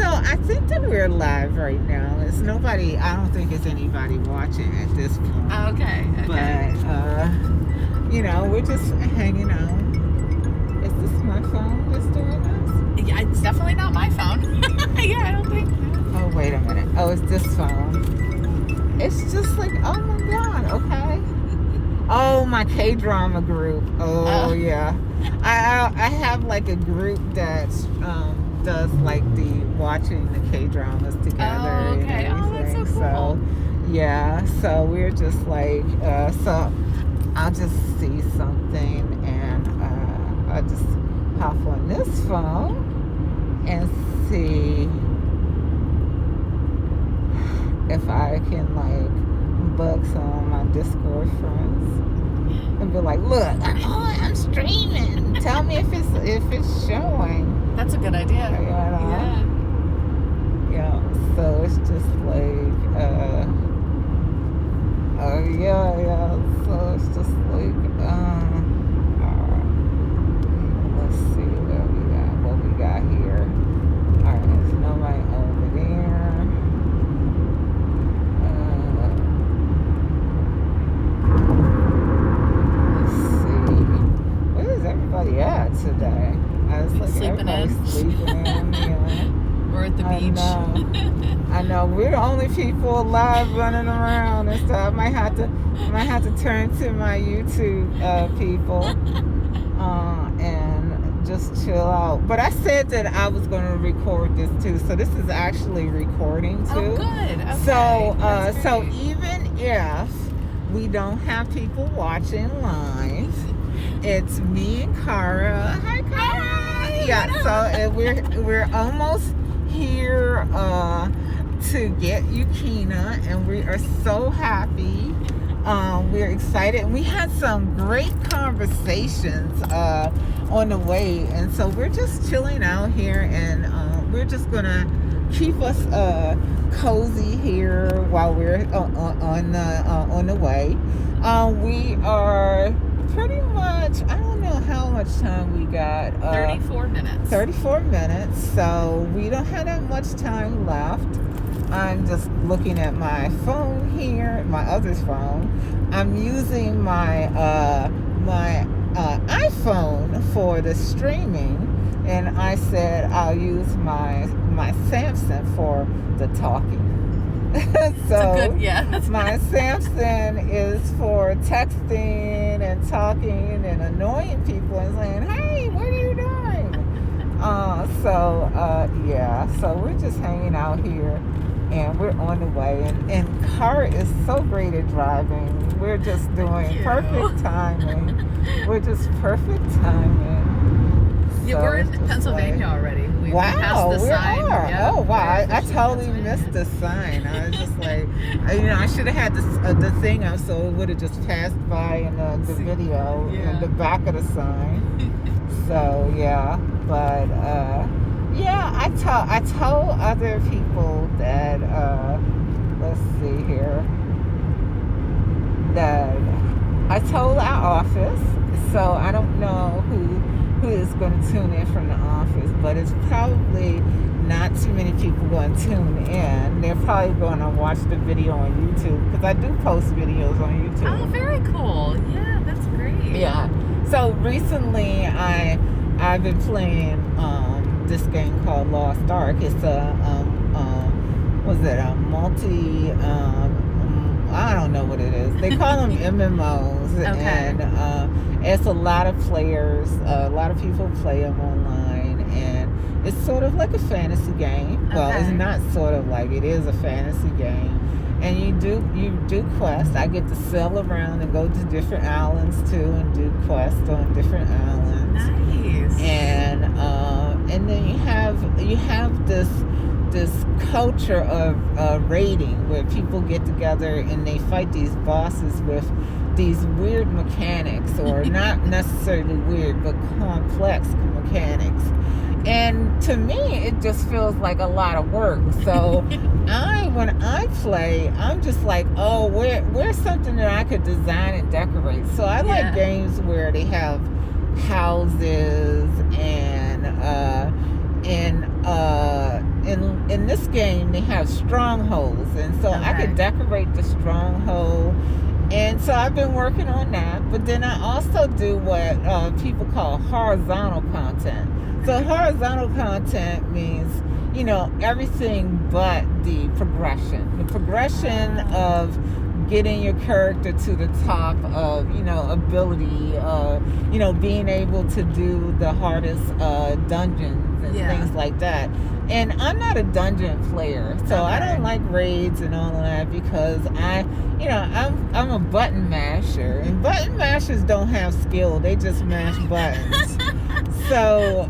So I think that we're live right now. It's nobody. I don't think it's anybody watching at this point. Okay. But we're just hanging out. Is this my phone that's doing this? Yeah, it's definitely not my phone. Yeah, I don't think. Oh, wait a minute. Oh, it's this phone. It's just like, oh my God. Okay. Oh, my K-drama group. Oh yeah. I have like a group that does like the watching the K-dramas together. Oh, okay. And Oh, that's so cool. So yeah, so we're just like so I'll just see something and I'll just hop on this phone and see if I can like bug some of my Discord friends and be like, look, I'm streaming. Tell me if it's showing. That's a good idea. Yeah. So it's just like so it's just like let's see what we got here. Alright, there's nobody over there. Let's see. Where is everybody at today? I was like, Sleeping in. Yeah. We're at the beach. I know. We're the only people alive running around and stuff. I might have to turn to my YouTube people and just chill out. But I said that I was going to record this too, so this is actually recording too. Oh, good. Okay. So even if we don't have people watching live, it's me and Kara. Hi, Kara. Yeah. So we're almost here to get Yukina, and we are so happy. We're excited, and we had some great conversations on the way, and so we're just chilling out here, and we're just gonna keep us cozy here while we're on the way. We are pretty much, I don't know how much time we got. 34 minutes. 34 minutes, so we don't have that much time left. I'm just looking at my phone here, my other phone. I'm using my iPhone for the streaming, and I said I'll use my Samsung for the talking. So my Samsung is for texting and talking and annoying people and saying, hey, what are you doing? So we're just hanging out here, and we're on the way, and Kara is so great at driving. We're just doing perfect timing. We're just perfect timing. Yeah, So we're in it's just Pennsylvania like, already. We wow, passed the we sign. are. Yeah, Oh wow, I totally Pennsylvania. missed the sign. I was just like, I should have had the thing up so it would have just passed by in the video in the back of the sign. So yeah, but I told other people that let's see here, that I told our office, so I don't know who is going to tune in from the office, but it's probably not too many people going to tune in. They're probably going to watch the video on YouTube, because I do post videos on YouTube. Oh, very cool. Yeah, that's great. Yeah. So recently I've been playing this game called Lost Ark. It's a multi I don't know what it is. They call them MMOs. Okay. And it's a lot of players. A lot of people play them online, and it's sort of like a fantasy game. Well, it's not sort of like, it is a fantasy game. And you do quests. I get to sail around and go to different islands too, and do quests on different islands. Nice. And then you have this culture of raiding, where people get together and they fight these bosses with these weird mechanics, or not necessarily weird, but complex mechanics. And to me, it just feels like a lot of work. So when I play, I'm just like, oh, where's something that I could design and decorate? So I like games where they have houses and in this game they have strongholds, and so I could decorate the stronghold. And so I've been working on that, but then I also do what people call horizontal content. So horizontal content means, everything but the progression. The progression of getting your character to the top of, ability, being able to do the hardest dungeons and things like that. And I'm not a dungeon player, so I don't like raids and all of that because I'm a button masher, and button mashers don't have skill; they just mash buttons. So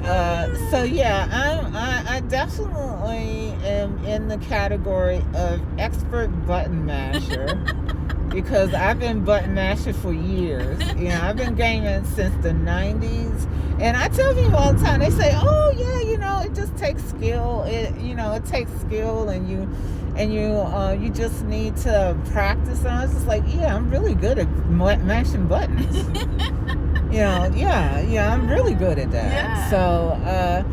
yeah, I definitely am in the category of expert button masher. Because I've been button mashing for years. I've been gaming since the 90s. And I tell people all the time, they say, oh yeah, it just takes skill. It takes skill, and you just need to practice. And I was just like, yeah, I'm really good at mashing buttons. I'm really good at that. Yeah.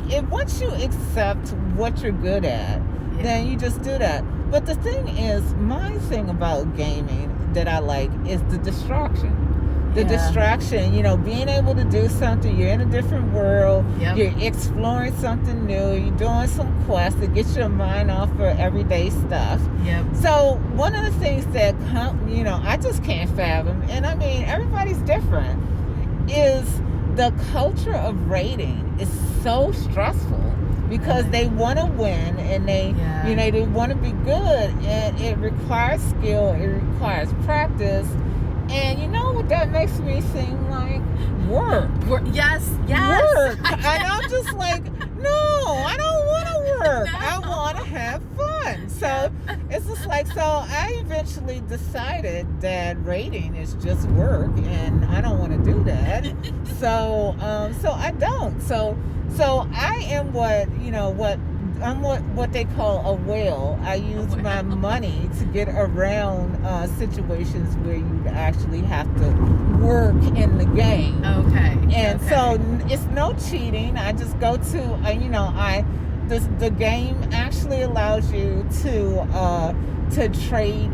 If once you accept what you're good at, then you just do that. But the thing is, my thing about gaming that I like is the distraction. The distraction, being able to do something. You're in a different world. Yep. You're exploring something new. You're doing some quests that gets your mind off of everyday stuff. Yep. So one of the things that I just can't fathom, and I mean everybody's different, is the culture of raiding is so stressful. Because they want to win, and they want to be good, and it requires skill, it requires practice, and you know what that makes me seem like? Work. Yes. Work. And I'm just like, no, I don't want to work. No. I want to have fun. So it's just like, so I eventually decided that raiding is just work, and I don't want to do that. So I don't. So I am what they call a whale. I use my money to get around situations where you actually have to work in the game. Okay. And so it's no cheating. I just go to the game actually allows you to trade.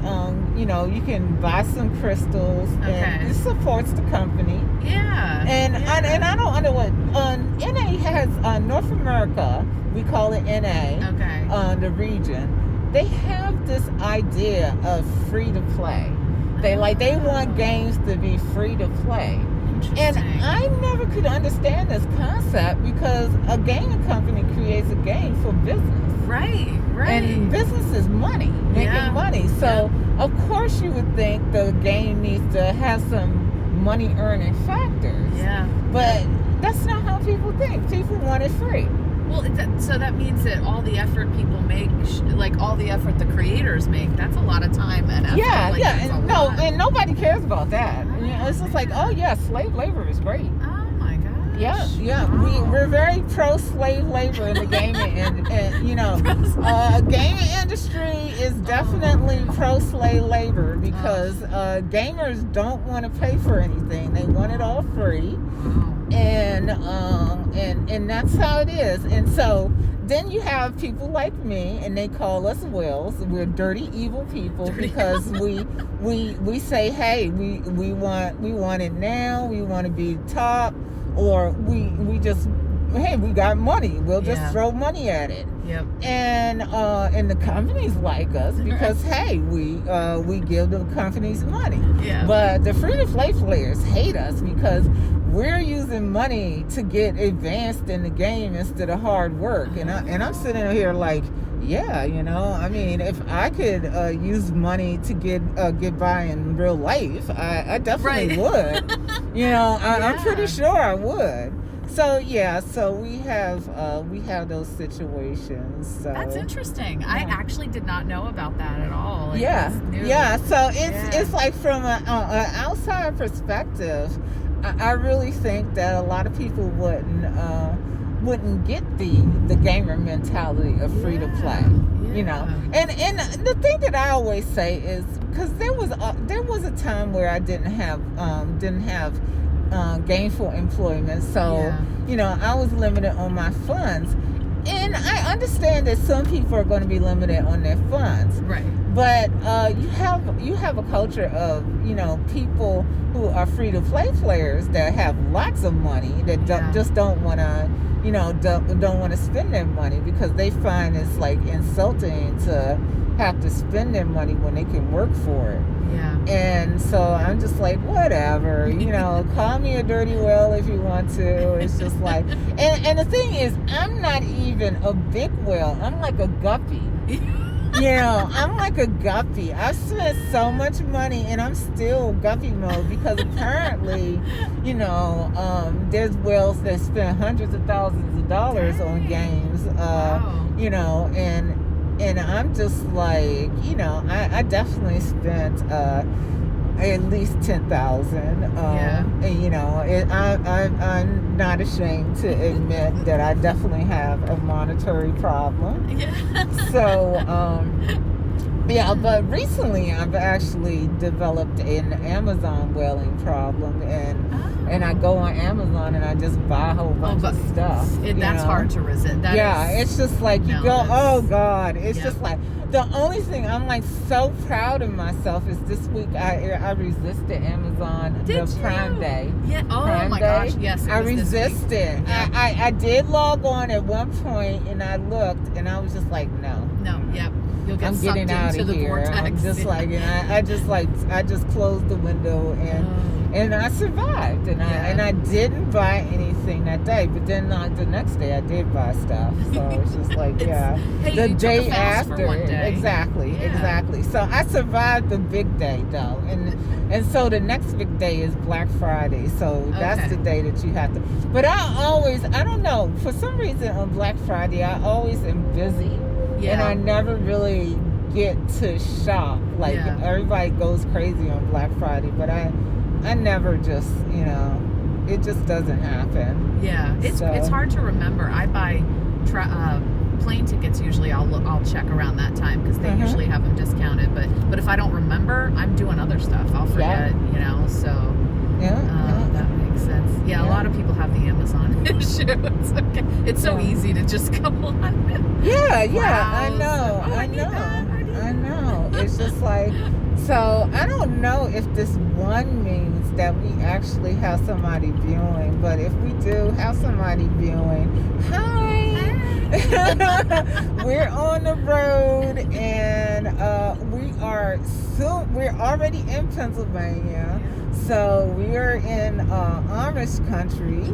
You can buy some crystals, and it supports the company. Yeah. And I don't know what NA has North America. We call it NA. Okay. The region. They have this idea of free to play. They want games to be free to play. And I never could understand this concept because a gaming company creates a game for business. Right. And business is money, making money. So, of course, you would think the game needs to have some money earning factors. Yeah. But that's not how people think. People want it free. Well, so that means that all the effort people make, all the effort the creators make, that's a lot of time and effort. And nobody cares about that. It's just like, oh yeah, slave labor is great. Oh my gosh. Yeah. We're very pro slave labor in the gaming, and gaming industry is definitely pro slave labor because gamers don't want to pay for anything; they want it all free. And that's how it is. And so then you have people like me, and they call us whales. We're dirty, evil people because we say, hey, we want it now. We want to be top, or we just, hey, we got money. We'll just throw money at it. Yep. And the companies like us because hey, we give the companies money. Yeah. But the free to play players hate us because we're using money to get advanced in the game instead of hard work. And I'm sitting here like, yeah, I mean, if I could use money to get by in real life, I definitely would. I'm pretty sure I would. So we have those situations. So that's interesting. I actually did not know about that at all. So it's like from an outside perspective, I really think that a lot of people wouldn't get the gamer mentality of free to play. And the thing that I always say is because there was a time where I didn't have gainful employment. So, I was limited on my funds. And I understand that some people are going to be limited on their funds. Right. But you have a culture of, people who are free-to-play players that have lots of money that just don't want to, don't want to spend their money because they find it's like insulting to have to spend their money when they can work for it. Yeah. And so I'm just like, whatever, call me a dirty whale if you want to. It's just like, and the thing is, I'm not even a big whale. I'm like a guppy. I'm like a guppy. I've spent so much money and I'm still guppy mode because apparently, there's whales that spend hundreds of thousands of dollars on games. Wow. And I'm just like, I definitely spent at least $10,000. And I'm not ashamed to admit that I definitely have a monetary problem. Yeah. So, but recently I've actually developed an Amazon whaling problem, and I go on Amazon and I just buy a whole bunch of stuff. That's hard to resist. It's just like you go, oh God. It's just like, the only thing I'm like so proud of myself is this week I resisted Amazon Prime Day. Yeah. Oh Prime my Day. gosh. Yes. I resisted. Yeah. I did log on at one point and I looked and I was just like, no. Yep. You'll get I'm getting out of here. Vortex. I'm just like, and I just closed the window and I survived and I didn't buy anything that day, but then the next day I did buy stuff. So it's just like hey, the you day took a fast after for one day. exactly. So I survived the big day though, and so the next big day is Black Friday. So that's the day that you have to. But I don't know, for some reason on Black Friday I always am busy. Yeah. And I never really get to shop. Like everybody goes crazy on Black Friday, but I never just, it just doesn't happen. Yeah, it's hard to remember. I buy plane tickets usually. I'll check around that time because they usually have them discounted. But if I don't remember, I'm doing other stuff. I'll forget. So that makes sense. Yeah, a lot of people have the Amazon issue. It's okay. It's so easy to just go on. Yeah, I know. I know. It's just like, so I don't know if this one means that we actually have somebody viewing, but if we do have somebody viewing, hi. We're on the road and we're already in Pennsylvania. So we are in Amish country,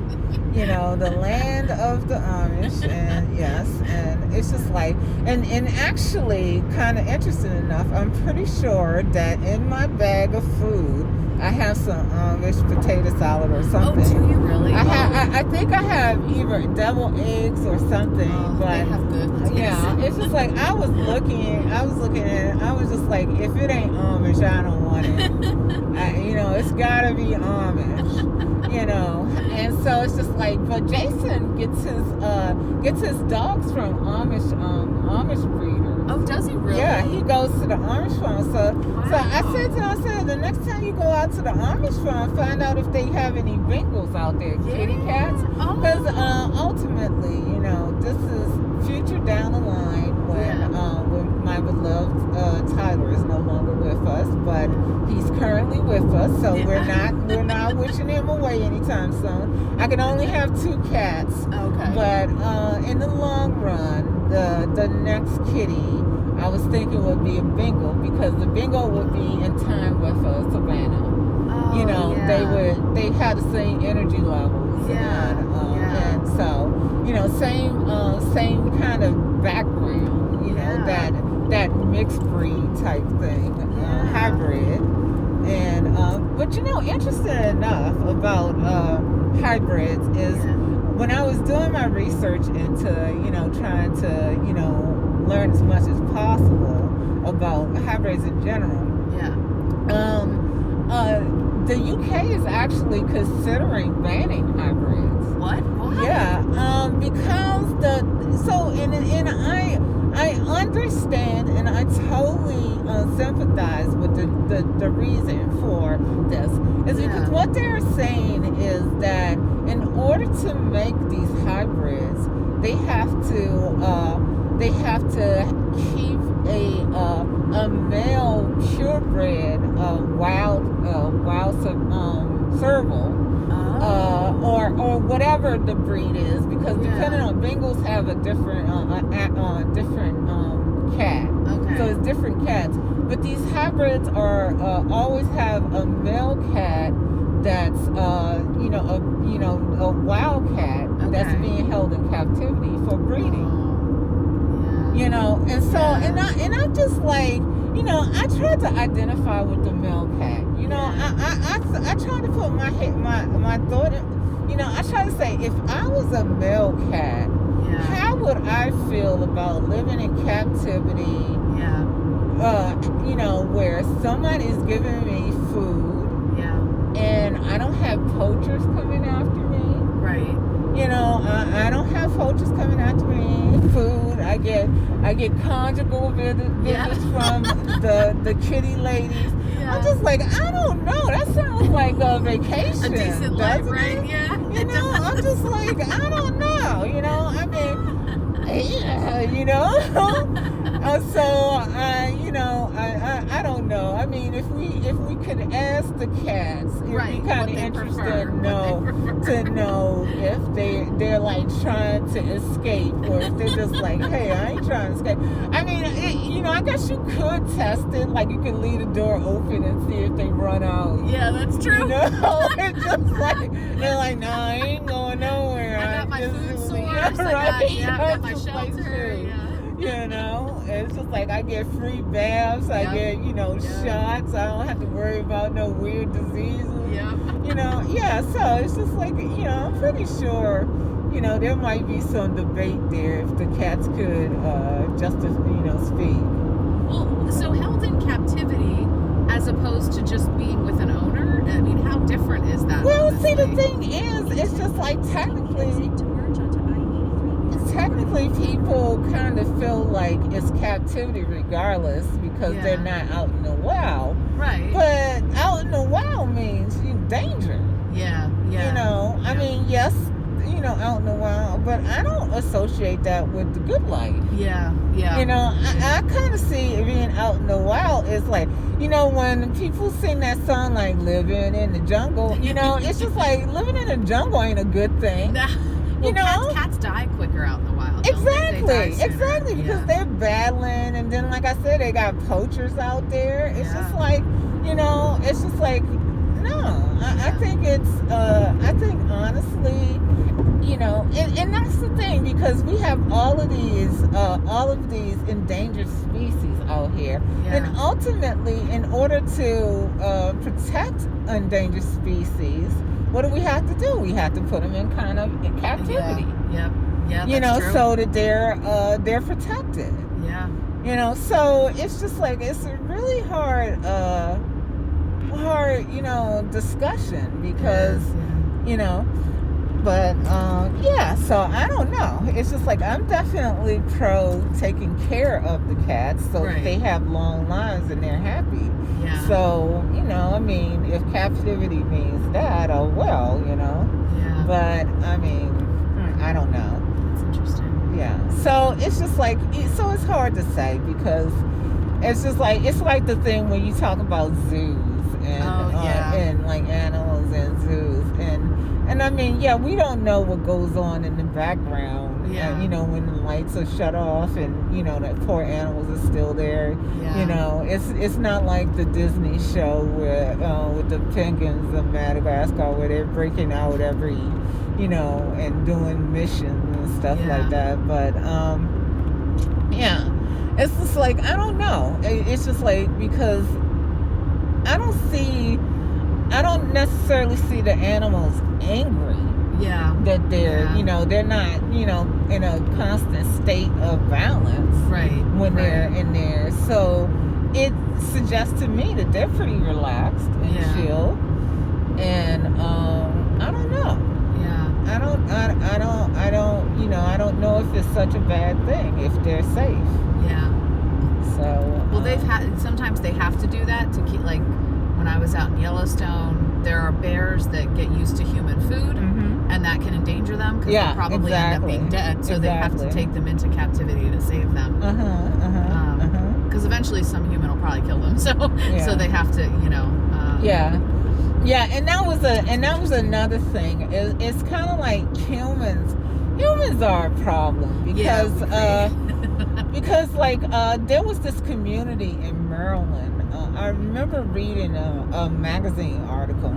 the land of the Amish, and it's just like, and actually, kind of interesting enough, I'm pretty sure that in my bag of food, I have some Amish potato salad or something. Oh, do you really? I think I have either deviled eggs or something, but they have good. It's just like I was looking at it, I was just like, if it ain't Amish, I don't want it. It's gotta be Amish, and so it's just like, but Jason gets his dogs from Amish breeders. Oh, does he really? Yeah, he goes to the Amish farm. So I said to him, the next time you go out to the Amish farm, find out if they have any Bengals out there, kitty cats, because ultimately, this is future down the line when my beloved Tyler is no longer with us, but he's currently with us, so we're not wishing him away anytime soon. I can only have 2 cats, but in the long run, the next kitty I was thinking would be a Bengal, because the Bengal would be in time with Savannah. They had the same energy levels, and so same kind of background, that mixed breed type thing, hybrid. And but interesting enough about hybrids is when I was doing my research into trying to learn as much as possible about hybrids in general. The UK is actually considering banning hybrids. What? Why? Yeah, because I understand and I totally sympathize with the reason for this. Is because what they're saying is that in order to make these hybrids, they have to keep a male purebred wild serval. Or whatever the breed is, because depending on Bengals have a different cat. Okay. So it's different cats. But these hybrids are always have a male cat that's a wild cat that's being held in captivity for breeding. Yeah. And so and I'm just like, I tried to identify with the male cat. I try to put my thought in, I try to say, if I was a male cat, how would I feel about living in captivity? Yeah. Where somebody's giving me food. Yeah. And I don't have poachers coming after me. Right. I don't have poachers coming after me. Food. I get conjugal visits from the kitty ladies. Yeah. I'm just like, I don't know. That sounds like a vacation. A decent life, right? Yeah. I'm just like, I don't know. I mean, so I don't know. I mean, if we could ask the cats, it'd be kind of interesting to know if they're like trying to escape, or if they're just like, hey, I ain't trying to escape. I mean, I guess you could test it, like you could leave the door open and see if they run out. Yeah, that's true. It's just like they're like, no, I ain't going nowhere. I got my food source. I got my shelter. It's just like I get free baths. I get, shots. I don't have to worry about no weird diseases. So it's just like, I'm pretty sure, there might be some debate there if the cats could speak. Well, so held in captivity as opposed to just being with an owner, I mean, how different is that? Well, see, the thing is, it's just like technically people kind of feel like it's captivity regardless, because they're not out in the wild. Right. But out in the wild means danger. Yeah. I mean, yes, out in the wild, but I don't associate that with the good life. Yeah. I kind of see being out in the wild is like, when people sing that song like living in the jungle, it's just like living in the jungle ain't a good thing. Cats die quicker out in the wild. Exactly, because they're battling, and then like I said, they got poachers out there. It's just like, no. I think honestly, and that's the thing, because we have all of these endangered species out here, and ultimately, in order to protect endangered species, what do we have to do? We have to put them in kind of captivity. Yep. True. So that they're protected. Yeah. So it's just like, it's a really hard discussion, because but so I don't know. It's just like, I'm definitely pro taking care of the cats so that they have long lives and they're happy. Yeah. So, I mean, if captivity means that, oh well, Yeah. But I mean, I don't know. It's interesting. Yeah. So it's just like, so it's hard to say, because it's just like, it's like the thing when you talk about zoos and like animals and zoos, and I mean, we don't know what goes on in the background. When the lights are shut off, and that poor animals are still there. It's not like the Disney show where with the penguins of Madagascar, where they're breaking out every and doing missions and stuff like that. But it's just like, I don't know. It's just like, because I don't necessarily see the animals angry. That they're, they're not, in a constant state of violence. When they're in there. So it suggests to me that they're pretty relaxed and chill. And I don't know. I don't know if it's such a bad thing if they're safe. So sometimes they have to do that to keep, like when I was out in Yellowstone, there are bears that get used to human food, and that can endanger them because they'll probably end up being dead. So they have to take them into captivity to save them. Because eventually some human will probably kill them. So so they have to, you know. Yeah, and that was another thing. It's kind of like humans are a problem because because like there was this community in Maryland. I remember reading a magazine article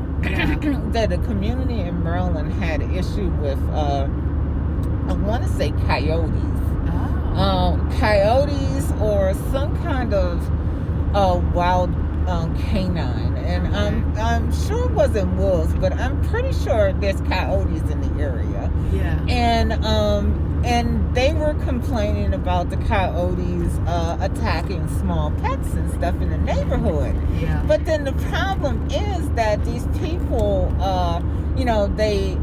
that a community in Maryland had an issue with I want to say coyotes. Coyotes or some kind of wild canine, and I'm sure it wasn't wolves, but I'm pretty sure there's coyotes in the area. And they were complaining about the coyotes attacking small pets and stuff in the neighborhood. But then the problem is that these people, you know, they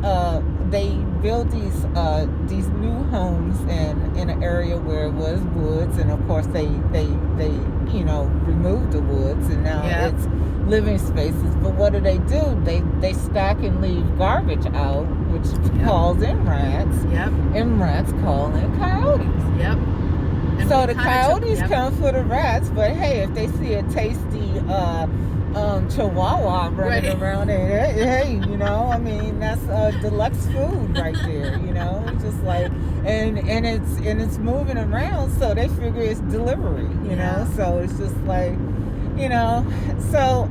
build these new homes in an area where it was woods, and of course they you know removed the woods, and now it's living spaces. But what do? They stack and leave garbage out, which calls in rats. And rats call in coyotes. And so the coyotes come for the rats, but hey, if they see a tasty chihuahua running around there, hey, you know, I mean, that's deluxe food right there, you know. It's just like, and it's moving around, so they figure it's delivery, you know. So it's just like, you know, so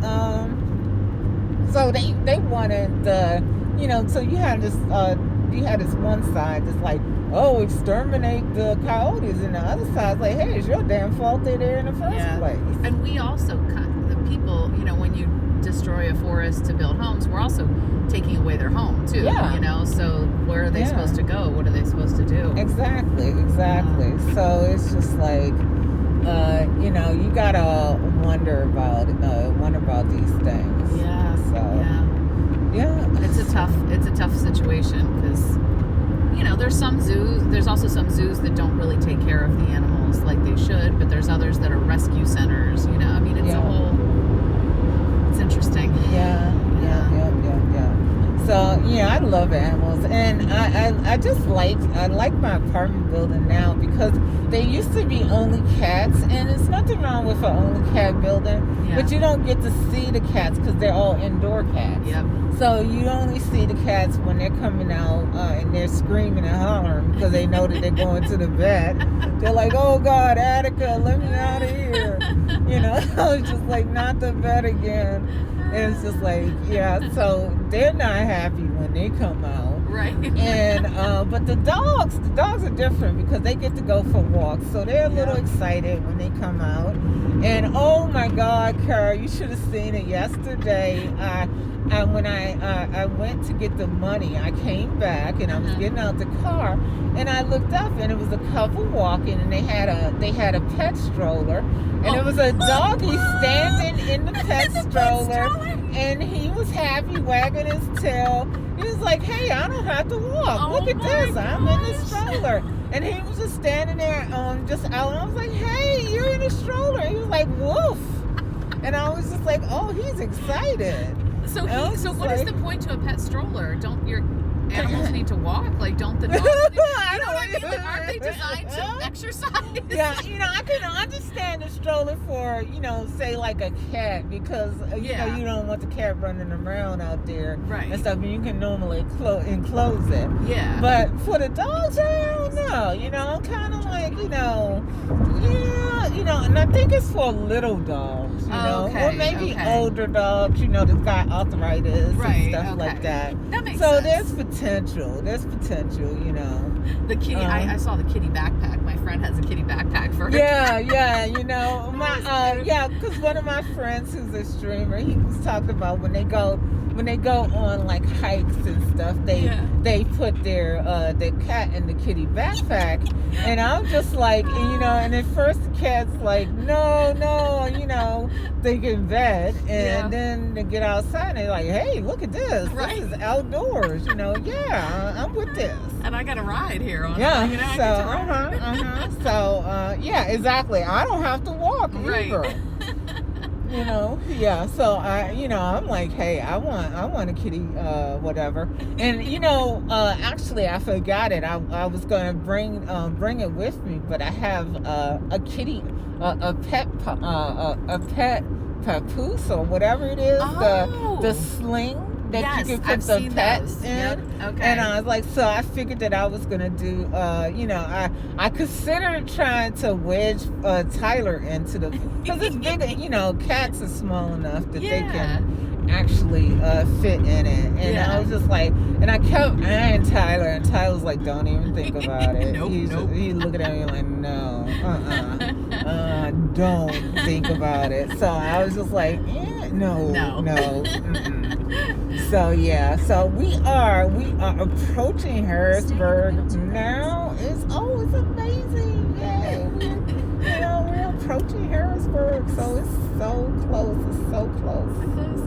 they wanted the, you know, so you had this one side that's like, oh, exterminate the coyotes, and the other side's like, hey, it's your damn fault they're there in the first place. And we also the people, you know, when you destroy a forest to build homes, we're also taking away their home too. You know, so where are they supposed to go? What are they supposed to do? Exactly. So it's just like, you know, you gotta wonder about these things. It's a tough situation because, you know, there's also some zoos that don't really take care of the animals like they should, but there's others that are rescue centers, you know. I mean, it's it's interesting. So, yeah, I love animals, and I like my apartment building now because they used to be only cats, and there's nothing wrong with an only cat building, but you don't get to see the cats because they're all indoor cats. So you only see the cats when they're coming out and they're screaming and hollering because they know that they're going to the vet. They're like, oh God, Attica, let me out of here. You know, it's just like, not the vet again. And it's just like, so they're not happy when they come out. And but the dogs are different because they get to go for walks, so they're a little excited when they come out. And oh my God, Kara, you should have seen it yesterday. When I went to get the money, I came back and I was getting out the car, and I looked up and it was a couple walking, and they had a pet stroller, and it was a doggy standing in the pet stroller, and he was happy, wagging his tail. He was like, hey, I don't have to walk. Look at this. I'm in the stroller. And he was just standing there just out. And I was like, hey, you're in a stroller. And he was like, woof. And I was just like, oh, he's excited. So what is the point to a pet stroller? Don't your animals need to walk? Like, don't the dogs I know what I mean? Like, aren't they designed to exercise? Yeah, you know, I can understand a stroller for, you know, say like a cat, because you know, you don't want the cat running around out there and stuff, and you can normally enclose it. But for the dogs, I don't know. You know, kind of like, you know, you know, and I think it's for little dogs, you know, or maybe older dogs, you know, that's got arthritis and stuff like that. That makes so sense. There's potential, you know. The kitty, I saw the kitty backpack. My friend has a kitty backpack for her. You know, because one of my friends who's a streamer, he was talking about when they go on like hikes and stuff, they put their cat in the kitty backpack, and I'm just like, you know, and at first the cat's like, no, you know, thinking vet, and then they get outside and they're like, hey, look at this, this is outdoors, you know, I'm with this, and I got a ride here on you know, so exactly, I don't have to walk either. Yeah. So I'm like, hey, I want a kitty, whatever. And actually, I forgot it. I was gonna bring it with me, but I have a kitty, a pet papoose or whatever it is, the sling that you can put the pets in. Yep. Okay. And I was like, so I figured that I was gonna do, I considered trying to wedge Tyler into the, because it's big, cats are small enough that they can actually fit in it. And I was just like, and I kept eyeing Tyler, and Tyler's like, don't even think about it. Nope. He looked at me like, no, don't think about it. So I was just like, no. So we are approaching Harrisburg now. It's amazing. Yay. We're approaching Harrisburg, so it's so close. It's so close.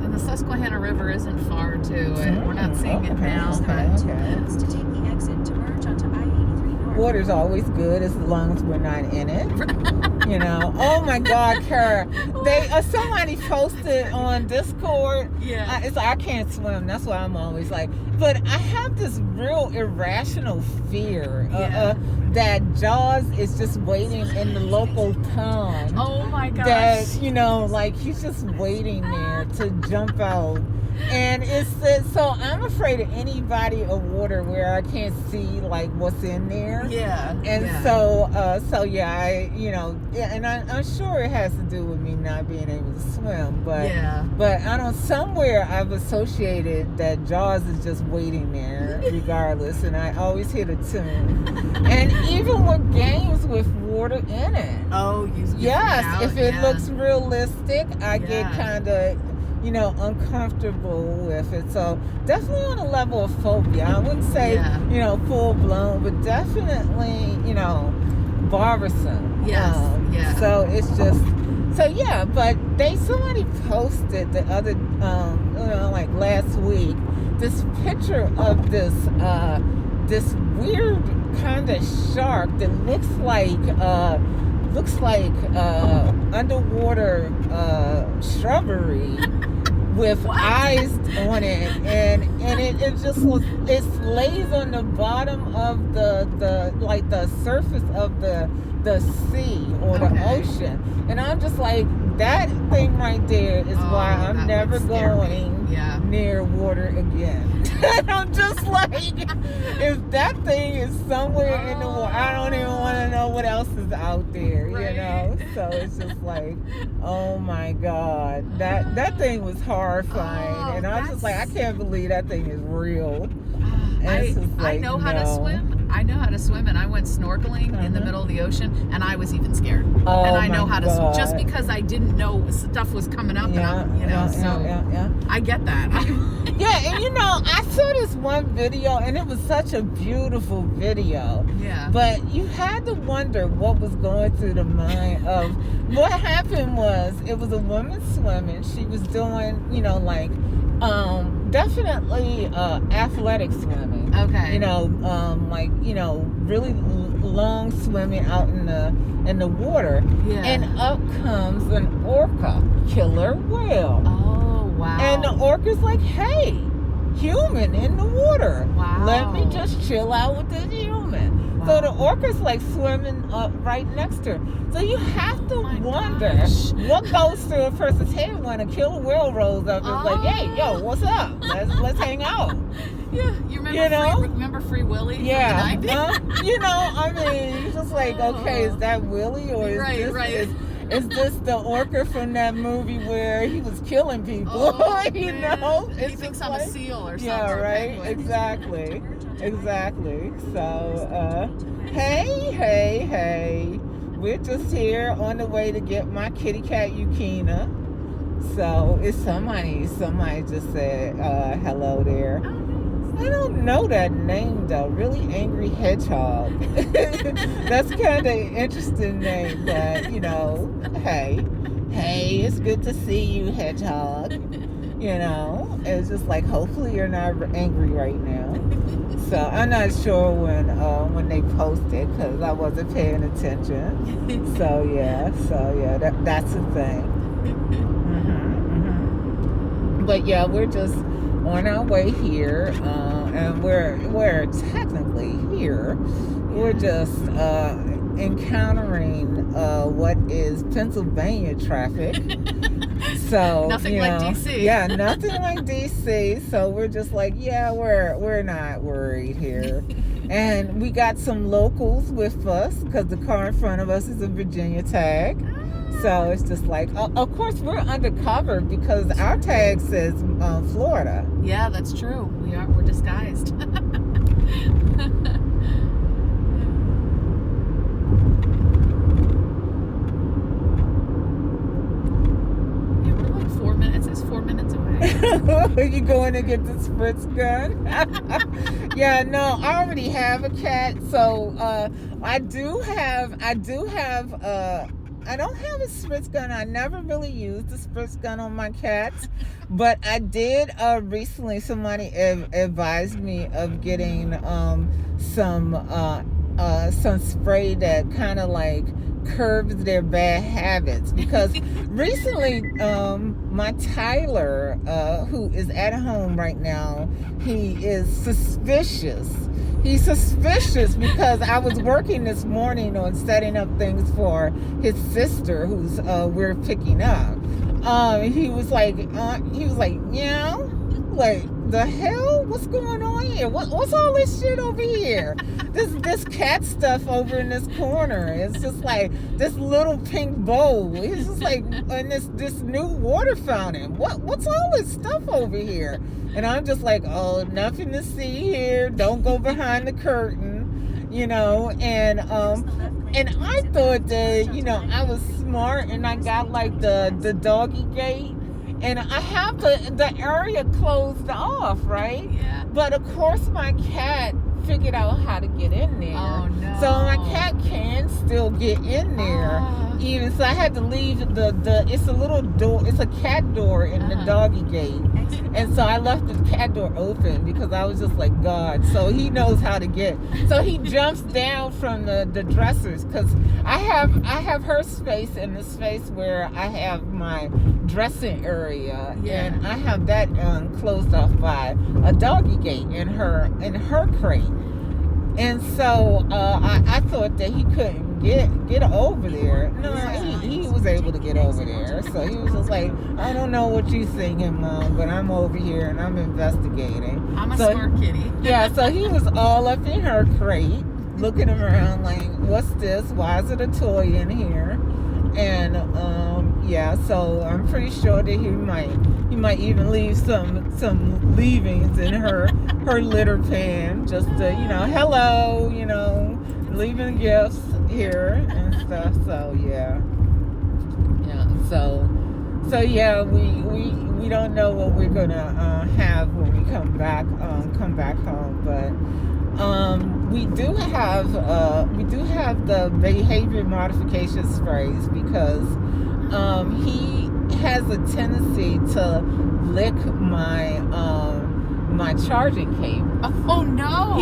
And the Susquehanna River isn't far too. We're not seeing it now. To take the exit to merge onto I-83 North. Water's always good as long as we're not in it. Oh my God, Kara! Somebody posted on Discord. Yeah. It's like, I can't swim. That's why I'm always like. But I have this real irrational fear that Jaws is just waiting in the local pond. Oh my gosh. That he's just waiting there to jump out. And so I'm afraid of any body of water where I can't see what's in there. Yeah. And and I'm sure it has to do with me not being able to swim, but I don't, somewhere I've associated that Jaws is just waiting there regardless, and I always hear the tune. And even with games with water in it. Oh, yes, if it looks realistic, I get kind of uncomfortable with it. So definitely on a level of phobia. I wouldn't say full blown, but definitely bothersome. Yes. So it's just but somebody posted the other last week this picture of this weird kind of shark that looks like underwater shrubbery with eyes on it, and it lays on the bottom of the surface of the sea or the ocean, and I'm just like, that thing right there is why I'm never going near water again. And I'm just like, if that thing is somewhere in the water, I don't even want to know what else is out there, So it's just like, oh my God, that thing was horrifying, and I was just like, I can't believe that thing is real. I know how to swim. I know how to swim, and I went snorkeling in the middle of the ocean, and I was even scared. Oh, and I know how to swim just God. because I didn't know stuff was coming up, I get that. And I saw this one video, and it was such a beautiful video. Yeah. But you had to wonder what was going through the mind of, what happened was, it was a woman swimming. She was doing, definitely athletic swimming. Okay. Really long swimming out in the water. Yeah. And up comes an orca, killer whale. Oh, wow. And the orca's like, hey, human in the water. Wow. Let me just chill out with this human. Wow. So the orca's swimming up right next to her. So you have to wonder what goes through a person's head when a killer whale rolls up and is like, hey, yo, what's up? Let's hang out. Yeah, you remember Free Willy? Yeah. From the 90s? You're just like, okay, is that Willie, or is this the orca from that movie where he was killing people? Oh, He thinks I'm a seal or something. Yeah, right. Exactly. So, hey. We're just here on the way to get my kitty cat Yukina. So it's somebody just said hello there. I don't know that name though. Really Angry Hedgehog. That's kind of an interesting name, but hey, it's good to see you, Hedgehog. It's just like, hopefully you're not angry right now. So I'm not sure when they posted, because I wasn't paying attention. So yeah, that's the thing. But yeah, we're just on our way here, and we're technically here. We're just encountering what is Pennsylvania traffic. So Nothing like DC. Yeah, nothing like DC. So we're just like, yeah, we're not worried here. And we got some locals with us because the car in front of us is a Virginia tag. So it's just like, of course, we're undercover because our tag says Florida. Yeah, that's true. We're disguised. It's 4 minutes away. Are you going to get the spritz gun? Yeah, no, I already have a cat, so I don't have a spritz gun. I never really used the spritz gun on my cats, but I did recently. Somebody advised me of getting some spray that kind of like curbs their bad habits, because recently my Tyler, who is at home right now, he is suspicious. He's suspicious because I was working this morning on setting up things for his sister, who's we're picking up. He was like, yeah, like, the hell? What's going on here? What's all this shit over here? This cat stuff over in this corner. It's just like this little pink bowl. It's just like, and this new water fountain. What's all this stuff over here? And I'm just like, oh, nothing to see here. Don't go behind the curtain, and I thought that, I was smart and I got like the doggy gate. And I have the area closed off, right? Yeah. But of course my cat figured out how to get in there. Oh, no. So my cat can still get in there. Even so I had to leave it's a little door, it's a cat door in the doggy gate. And so I left the cat door open because I was just like, God, so he knows how to get. So he jumps down from the dressers, because I have her space and the space where I have my dressing area, and I have that closed off by a doggy gate in her crate. And so I thought that he couldn't get over there. No, he was able to get over there. So he was just like, I don't know what you're thinking, Mom, but I'm over here and I'm investigating. I'm a smart kitty. Yeah, so he was all up in her crate, looking around like, what's this? Why is it a toy in here? And so I'm pretty sure that he might even leave some leavings in her litter pan, just to, hello, leaving gifts here and stuff. So we don't know what we're gonna have when we come back home, but we do have the behavior modification sprays, because he has a tendency to lick my charging cable. Oh no!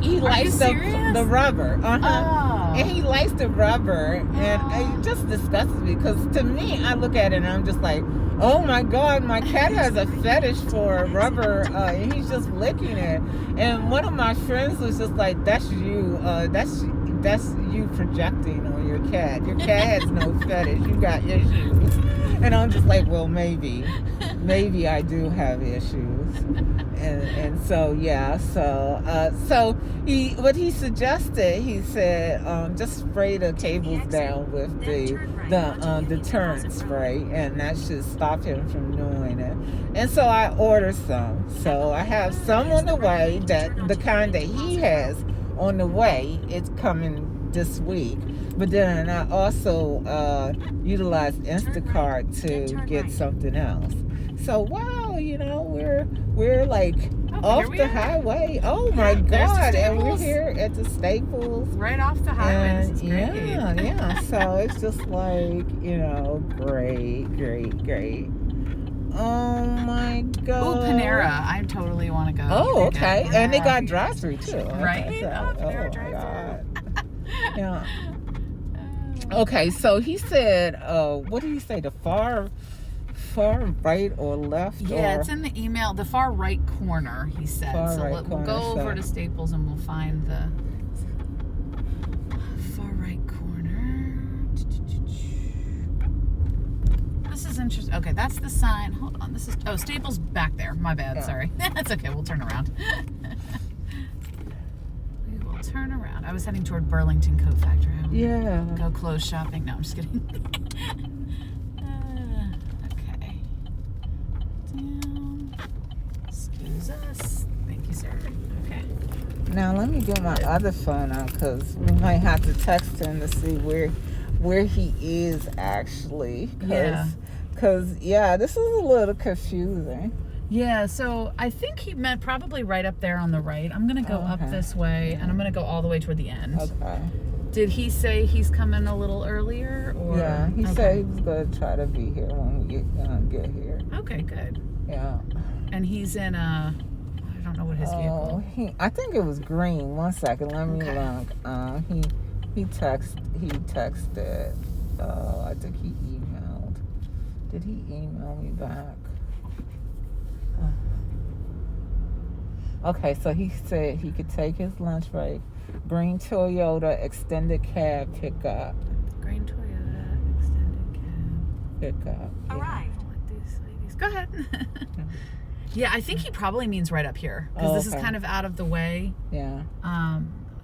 He likes the rubber. Oh. And he likes the rubber, and it just disgusts me, because to me, I look at it and I'm just like, oh my God, my cat has a fetish for rubber, and he's just licking it. And one of my friends was just like, that's you projecting on your cat. Your cat has no fetish. You got issues. And I'm just like, well, maybe I do have issues. And so what he suggested, he said, just spray the cables down with the deterrent spray, and that should stop him from doing it. And so I ordered some. So I have some on the way, that the kind that he has on the way. It's coming this week. But then I also utilized Instacart to get something else. So wow, we're like off the highway. Oh my God! And we're here at the Staples, right off the highway. And this is great. yeah. So it's just like, great. Oh my God! Oh, Panera! I totally want to go. Oh, okay. And they got drive-through too, right? Okay, so, Panera drive-through. Yeah. Okay, so he said, what did he say? The far right or left? Yeah, or it's in the email, the far right corner, he said. Far So right we'll corner, go over so- to Staples and we'll find the far right corner. This is interesting. Okay, that's the sign. Hold on. This is Staples back there. My bad. Yeah. Sorry. That's okay. We'll turn around. We will turn around. I was heading toward Burlington Coat Factory. Yeah. Go clothes shopping. No, I'm just kidding. Okay. Down. Excuse us. Thank you, sir. Okay. Now let me get my other phone out because we might have to text him to see where he is actually. Yeah. Because this is a little confusing. Yeah, so I think he meant probably right up there on the right. I'm going to go up Okay. this way, and I'm going to go all the way toward the end. Okay. Did he say he's coming a little earlier? Or? Yeah, he Okay. said he was going to try to be here when we get here. Okay, good. Yeah. And he's in I don't know what his vehicle. I think it was green. 1 second, let me Okay. look. He texted. I think he emailed. Did he email me back? Okay, so he said he could take his lunch break. Green Toyota extended cab pickup. Green Toyota extended cab. Pickup. Arrived. I'll let these ladies go ahead. Yeah, I think he probably means right up here because this is Okay. kind of out of the way. Yeah. Let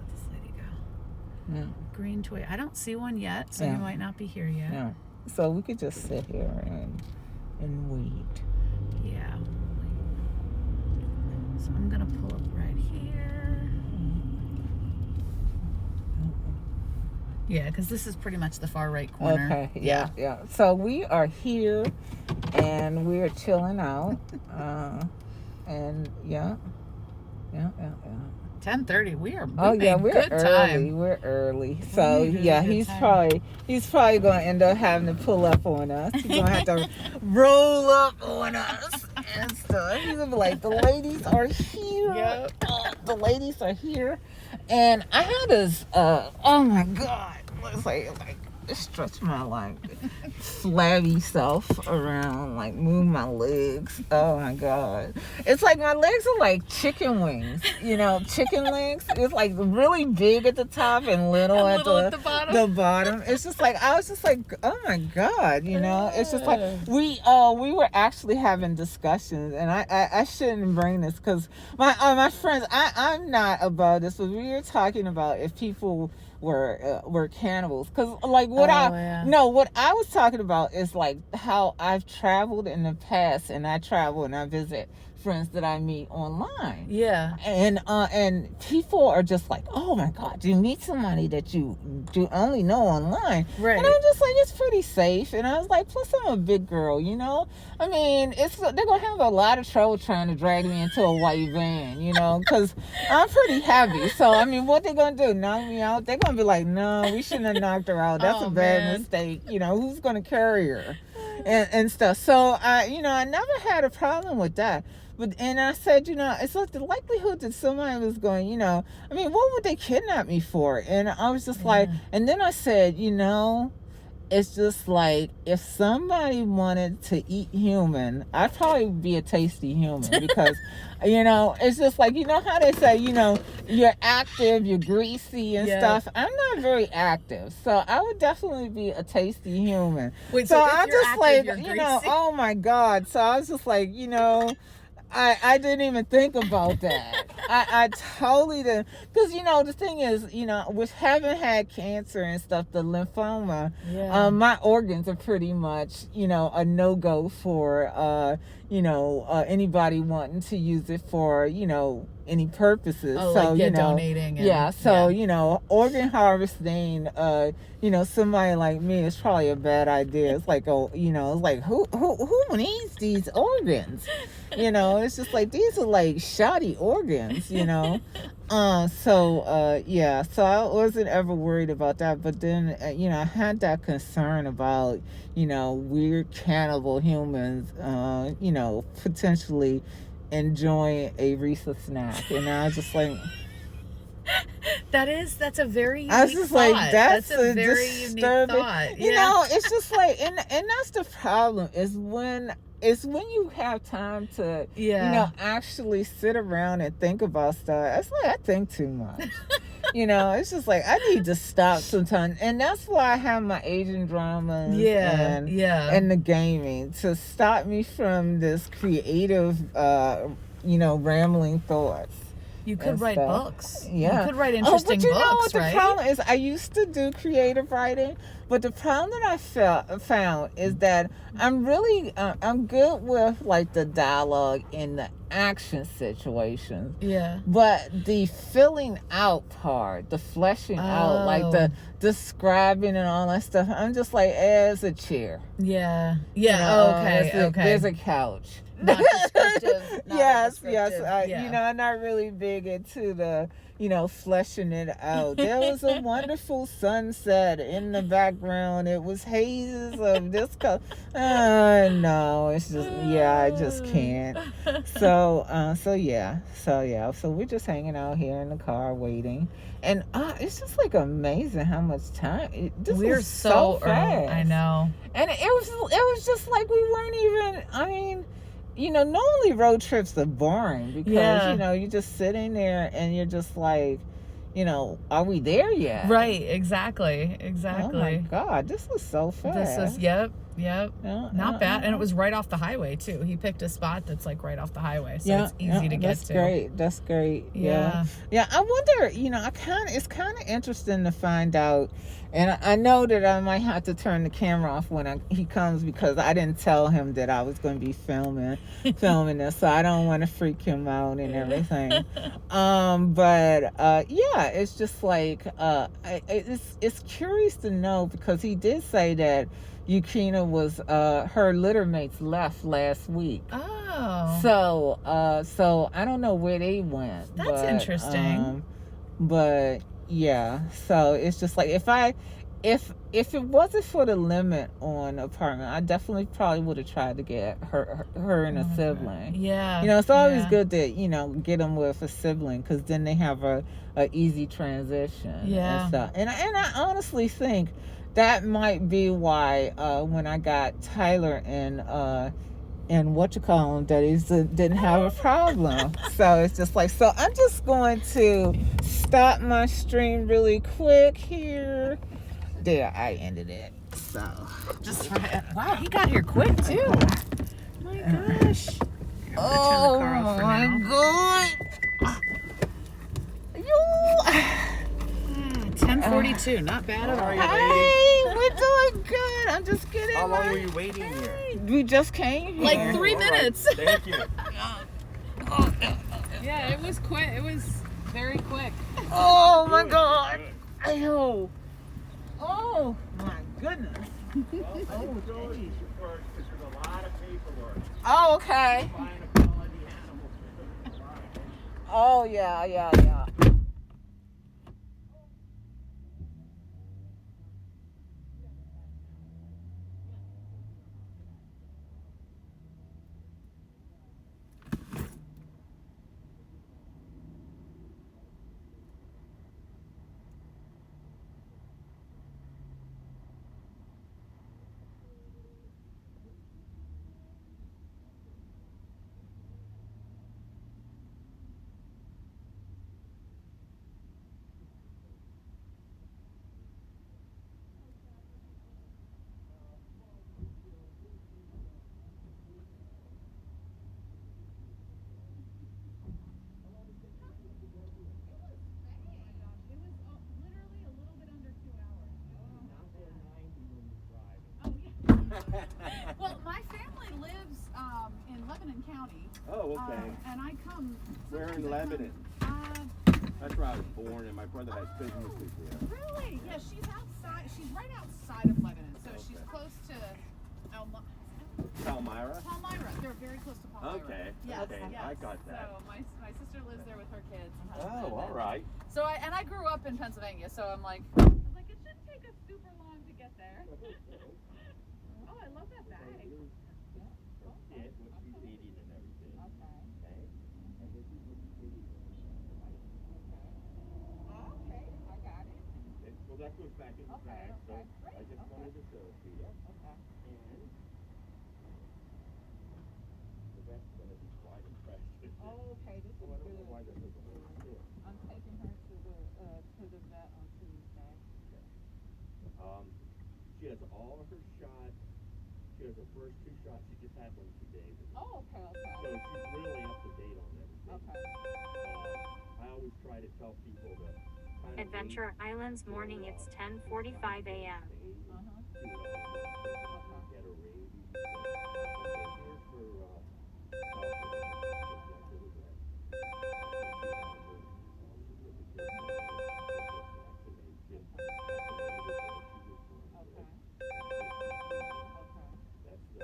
this lady go. Yeah. Green Toyota. I don't see one yet, so Yeah. he might not be here yet. Yeah. So we could just sit here and wait. Yeah. So I'm gonna pull up right here. Yeah, because this is pretty much the far right corner. Okay, yeah. So we are here and we're chilling out. And yeah. 10:30. We are Oh moving. yeah, we're Good early. time. We're early. So Really yeah, good he's time. probably gonna end up having to pull up on us. He's gonna have to roll up on us and stuff. He's gonna be like, the ladies are here. Yep. The ladies are here. And I had this oh my god. It's like stretch my like flabby self around, like move my legs. Oh my god. It's like my legs are like chicken wings. Chicken legs. It's like really big at the top and little, And at, little the, at the bottom. the bottom. It's just like I was just like, oh my god, it's just like we were actually having discussions, and I shouldn't bring this because my friends, I'm not about this, but we were talking about if people were cannibals, because like what what I was talking about is like how I've traveled in the past, and I travel and I visit friends that I meet online. Yeah. And people are just like, oh my god, you meet somebody that you only know online. Right. And I'm just like, it's pretty safe. And I was like, plus I'm a big girl, I mean, they're gonna have a lot of trouble trying to drag me into a white van, because I'm pretty heavy. So I mean, what they gonna do? Knock me out? They're gonna be like, no, we shouldn't have knocked her out. That's a bad mistake. Who's gonna carry her? And stuff. So I never had a problem with that. And I said, it's like the likelihood that somebody was going, I mean, what would they kidnap me for? And I was just like, and then I said, it's just like if somebody wanted to eat human, I'd probably be a tasty human because, it's just like, how they say, you're active, you're greasy and stuff. I'm not very active, so I would definitely be a tasty human. Wait, so if I'm you're just active, like, you're greasy? oh my God. So I was just like, I didn't even think about that. I totally didn't. Because, the thing is, with having had cancer and stuff, the lymphoma, my organs are pretty much, a no-go for, anybody wanting to use it for, any purposes. Oh, so, like donating. Organ harvesting, somebody like me, it's probably a bad idea. It's like, it's like, who needs these organs? It's just like, these are like shoddy organs, so I wasn't ever worried about that. But then, I had that concern about, weird cannibal humans, potentially enjoying a Reese's snack. And I was just like, That's a very unique I was just thought. like, that's a a very unique disturbing. thought. You Yeah. know, it's just like, and that's the problem is when you have time to, Yeah. actually sit around and think about stuff. It's like I think too much. It's just like I need to stop sometimes, and that's why I have my Asian dramas and the gaming to stop me from this creative, rambling thoughts. You could write books. Yeah. You could write interesting but you know what books, the right? problem is? I used to do creative writing, but the problem that I found is that I'm really I'm good with like the dialogue in the action situations. Yeah. But the filling out part, the fleshing out, like the describing and all that stuff, I'm just like, as a chair. Yeah. Yeah. Okay. There's a couch. Not descriptive. Yes. I'm not really big into the, fleshing it out. There was a wonderful sunset in the background. It was hazes of this color. No, it's just, I just can't. So we're just hanging out here in the car waiting. And it's just like amazing how much time. We're so fast. early. I know. And it was just like we weren't even, normally road trips are boring because, you're just sitting there and you're just like, are we there yet? Right, exactly. Oh my God, this was so fast. Yep. Not bad. And it was right off the highway too. He picked a spot that's like right off the highway. So it's easy to get to. That's great. Yeah. I wonder, it's kind of interesting to find out. And I know that I might have to turn the camera off when he comes because I didn't tell him that I was going to be filming this. So I don't want to freak him out and everything. It's just like, it's curious to know because he did say that Yukina was her litter mates left last week. Oh. So I don't know where they went. That's interesting. So it's just like if it wasn't for the limit on apartment, I definitely probably would have tried to get her and a sibling. Yeah. It's always good to get them with a sibling because then they have a easy transition. Yeah. And stuff. And I honestly think that might be why when I got Tyler and that he didn't have a problem. So it's just like, so I'm just going to stop my stream really quick here. There, I ended it. So just wow, he got here quick too. My gosh. Oh my God. 10:42, not bad at all. Hey, we're doing good. I'm just getting. How long were you waiting here? We just came here. Like 3 minutes. Thank you. Yeah, it was quick. It was very quick. Oh my God. Ew. Oh my goodness. There's a lot of paperwork. Oh, okay. Find a quality animal. Oh yeah. Well, my family lives in Lebanon County. Oh, okay. And I come. Where in Lebanon? That's where I was born, and my brother has businesses there. Really? Yeah, she's outside. She's right outside of Lebanon, so she's close to Palmyra? Palmyra. They're very close to Palmyra. Okay. Yes, Okay. yes. I got that. So my sister lives there with her kids and husband. Oh, all right. So I grew up in Pennsylvania, so I'm like it shouldn't take us super long to get there. Oh, I love that bag. It, what she's eating and everything. Okay. And this is what she's eating. Okay. Okay, So okay, great. I just wanted to show it to you. Okay. And the vet's going to be quite impressed with this. Oh, okay, this is Oh, I don't know good. why that doesn't work. Here. I'm taking her to the vet on Tuesday. She has all of her shots. She has her first 2 shots. She just had one 2 days ago. Oh, okay, So okay. she's really up to date on everything. Okay. I always try to tell people to kind of Adventure Islands morning, it's 10:45 a.m. Get her rabies. Here's her That's the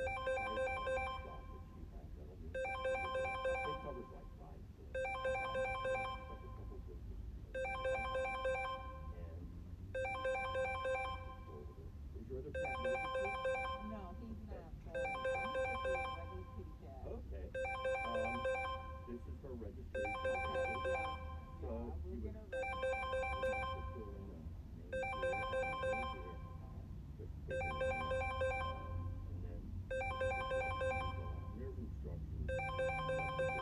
shot that she has. That'll be it covers like 5 kids. Couple doses. And is your other cat registered? No, he's not. But he's just a regular kitty cat. Okay. This is her registration. Okay, yeah. So We'll get her ready. fill in a name here. Just take it in. And then there's instructions. Okay.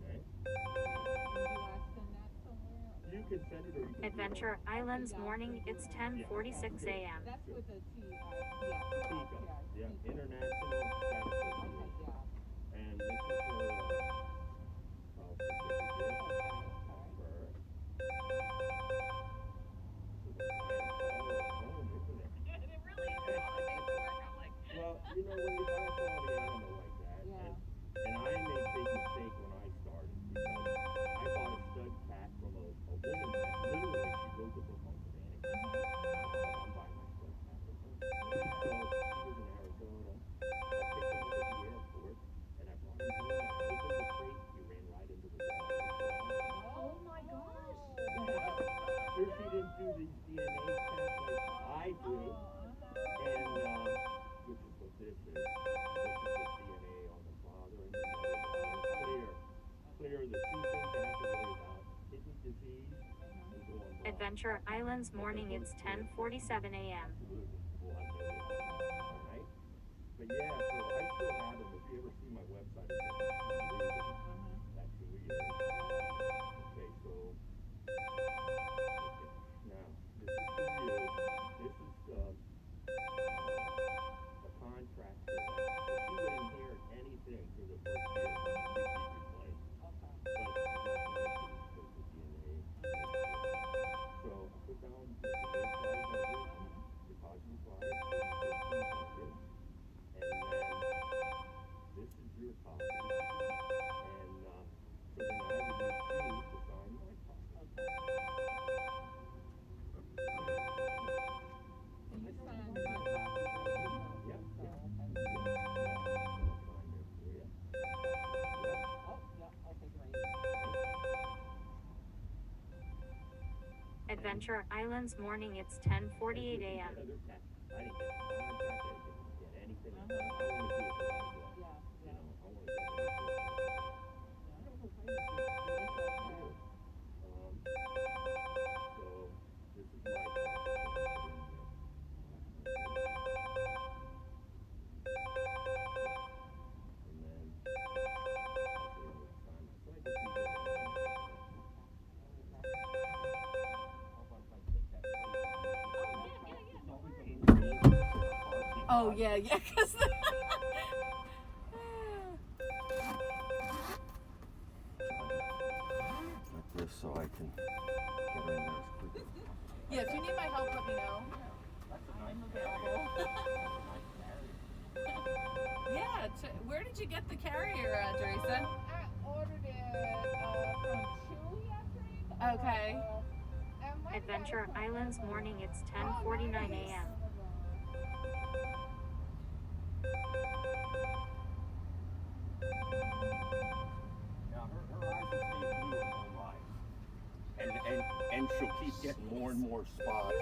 Okay. Do I send that somewhere? You can send it or you can Adventure Islands morning, it's 10:46 a.m. That's with the T. Yeah, international Okay, status. yeah. And this is her certificate of birth. So that's home, isn't it? It really is all the paperwork. I'm like, Well, you know, when you buy a quality animal like that, Yeah. and I made a big mistake when I started, because I bought a stud cat from a woman that literally, she wrote the book on Savannah. I'm buying my stud cat from her. So, she was in Arizona. I picked him up at the airport, and I brought him home. I opened the crate, he ran right into the wall. oh my gosh. Here she didn't do these DNA tests like I do. And, which is what this is. This is the DNA on the father and the mother. Clear the 2 things you have to worry about. Kidney disease and going blind. Adventure Islands morning, it's 10:47 a.m. Absolutely. We'll have no issue. All right? But yeah, so I still have them. If you ever see my website, that's who he is. Okay, so now this is for you. This is the contract for that. So she wouldn't hear anything for the first year. She'd be replaced. Okay. But it's not going to because the DNA. So I put down the base 500, deposit 1500, and then this is your copy. And so then I would need you to sign my copy. Can you sign my copy? Yep. So, Yeah. okay. I'll sign there for you. Oh, yeah, okay, great. Adventure Islands morning, it's 10:48 a.m. Other cat. I didn't get the contract. I didn't get anything. I want to do it the right way. Yeah, You yeah. know, I want to do it the right way. I don't know how you do it. So this is my copy. And then actually I need to sign that. So I just need to how about if I take that plate? Oh, yeah, because Like this so I can get her in there as quick as yeah, if you need my help, let me know. I'm available. Yeah, where did you get the carrier, Teresa? I ordered it from Chewy, I think. Okay. And my Adventure dad- Islands morning, it's 10:49 a.m. Now her eyes will stay blue her whole life. And she'll keep getting more and more spots.